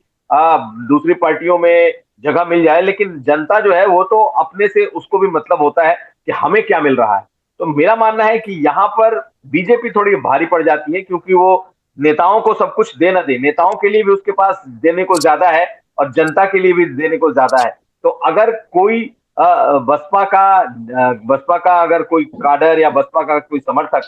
दूसरी पार्टियों में जगह मिल जाए, लेकिन जनता जो है वो तो अपने से उसको भी मतलब होता है कि हमें क्या मिल रहा है। तो मेरा मानना है कि यहाँ पर बीजेपी थोड़ी भारी पड़ जाती है क्योंकि वो नेताओं को सब कुछ दे ना दे, नेताओं के लिए भी उसके पास देने को ज्यादा है और जनता के लिए भी देने को ज्यादा है। तो अगर कोई बसपा का अगर कोई काडर या बसपा का कोई समर्थक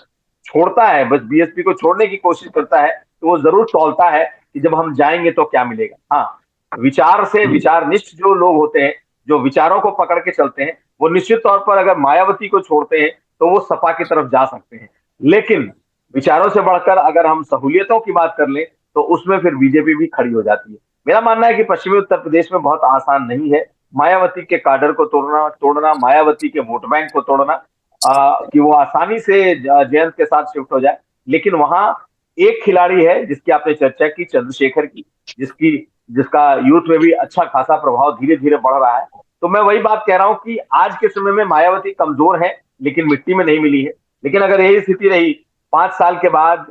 छोड़ता है, बस बीएसपी को छोड़ने की कोशिश करता है, तो वो जरूर तौलता है कि जब हम जाएंगे तो क्या मिलेगा। हाँ, विचार से विचारनिष्ठ जो लोग होते हैं, जो विचारों को पकड़ के चलते हैं, वो निश्चित तौर पर अगर मायावती को छोड़ते हैं तो वो सपा की तरफ जा सकते हैं। लेकिन विचारों से बढ़कर अगर हम सहूलियतों की बात कर लें तो उसमें फिर बीजेपी भी खड़ी हो जाती है। मेरा मानना है कि पश्चिमी उत्तर प्रदेश में बहुत आसान नहीं है मायावती के काडर को तोड़ना, मायावती के वोट बैंक को तोड़ना, कि वो आसानी से जयंत के साथ शिफ्ट हो जाए। लेकिन वहां एक खिलाड़ी है जिसकी आपने चर्चा की, चंद्रशेखर की, जिसका यूथ में भी अच्छा खासा प्रभाव धीरे धीरे बढ़ रहा है। तो मैं वही बात कह रहा हूं कि आज के समय में मायावती कमजोर है, लेकिन मिट्टी में नहीं मिली है। लेकिन अगर यही स्थिति रही 5 साल के बाद,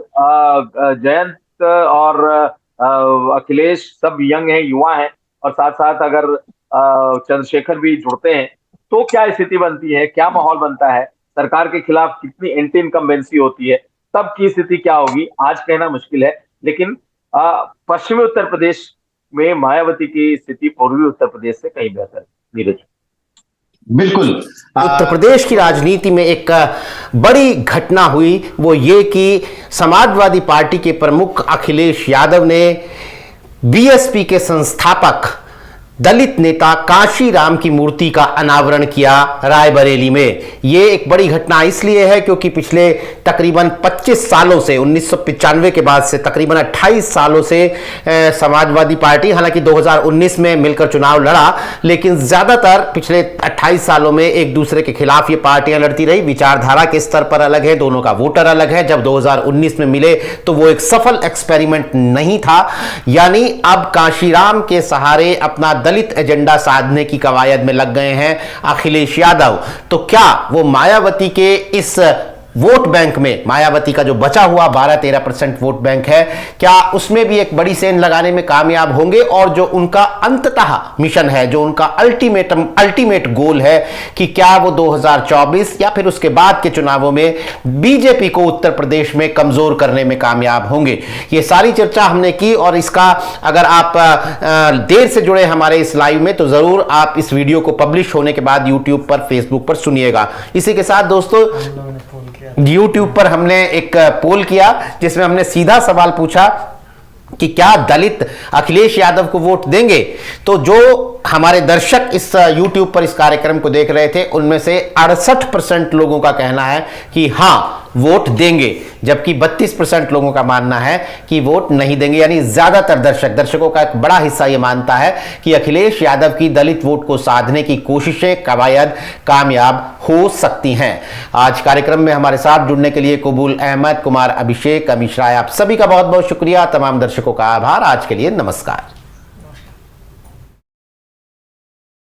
जयंत और अखिलेश सब यंग हैं, युवा हैं, और साथ साथ अगर चंद्रशेखर भी जुड़ते हैं, तो क्या स्थिति बनती है, क्या माहौल बनता है, सरकार के खिलाफ कितनी एंटी इनकम्बेंसी होती है, तब की स्थिति क्या होगी, आज कहना मुश्किल है। लेकिन पश्चिमी उत्तर प्रदेश में मायावती की स्थिति पूर्वी उत्तर प्रदेश से कहीं बेहतर है। नीरज, बिल्कुल। उत्तर प्रदेश की राजनीति में एक बड़ी घटना हुई, वो ये कि समाजवादी पार्टी के प्रमुख अखिलेश यादव ने बीएसपी के संस्थापक दलित नेता कांशीराम की मूर्ति का अनावरण किया रायबरेली में। ये एक बड़ी घटना इसलिए है क्योंकि पिछले तकरीबन 25 सालों से, 1995 के बाद से तकरीबन 28 सालों से समाजवादी पार्टी, हालांकि 2019 में मिलकर चुनाव लड़ा, लेकिन ज्यादातर पिछले 28 सालों में एक दूसरे के खिलाफ ये पार्टियां लड़ती रही। विचारधारा के स्तर पर अलग है, दोनों का वोटर अलग है। जब 2019 में मिले तो वो एक सफल एक्सपेरिमेंट नहीं था। यानी अब कांशीराम के सहारे अपना दलित एजेंडा साधने की कवायद में लग गए हैं अखिलेश यादव। तो क्या वो मायावती के इस वोट बैंक में, मायावती का जो बचा हुआ 12-13% वोट बैंक है, क्या उसमें भी एक बड़ी सेंध लगाने में कामयाब होंगे? और जो उनका अंततः मिशन है, जो उनका अल्टीमेट गोल है कि क्या वो 2024 या फिर उसके बाद के चुनावों में बीजेपी को उत्तर प्रदेश में कमजोर करने में कामयाब होंगे? ये सारी चर्चा हमने की, और इसका अगर आप देर से जुड़े हमारे इस लाइव में, तो जरूर आप इस वीडियो को पब्लिश होने के बाद यूट्यूब पर, फेसबुक पर सुनिएगा। इसी के साथ दोस्तों, YouTube पर हमने एक पोल किया जिसमें हमने सीधा सवाल पूछा कि क्या दलित अखिलेश यादव को वोट देंगे? तो जो हमारे दर्शक इस YouTube पर इस कार्यक्रम को देख रहे थे, उनमें से 68% लोगों का कहना है कि हां वोट देंगे, जबकि 32% लोगों का मानना है कि वोट नहीं देंगे। यानी ज्यादातर दर्शकों का एक बड़ा हिस्सा यह मानता है कि अखिलेश यादव की दलित वोट को साधने की कोशिशें, कवायद कामयाब हो सकती हैं। आज कार्यक्रम में हमारे साथ जुड़ने के लिए कबूल अहमद, कुमार अभिषेक, अमिश्रा, आप सभी का बहुत बहुत शुक्रिया। तमाम दर्शकों का आभार। आज के लिए नमस्कार।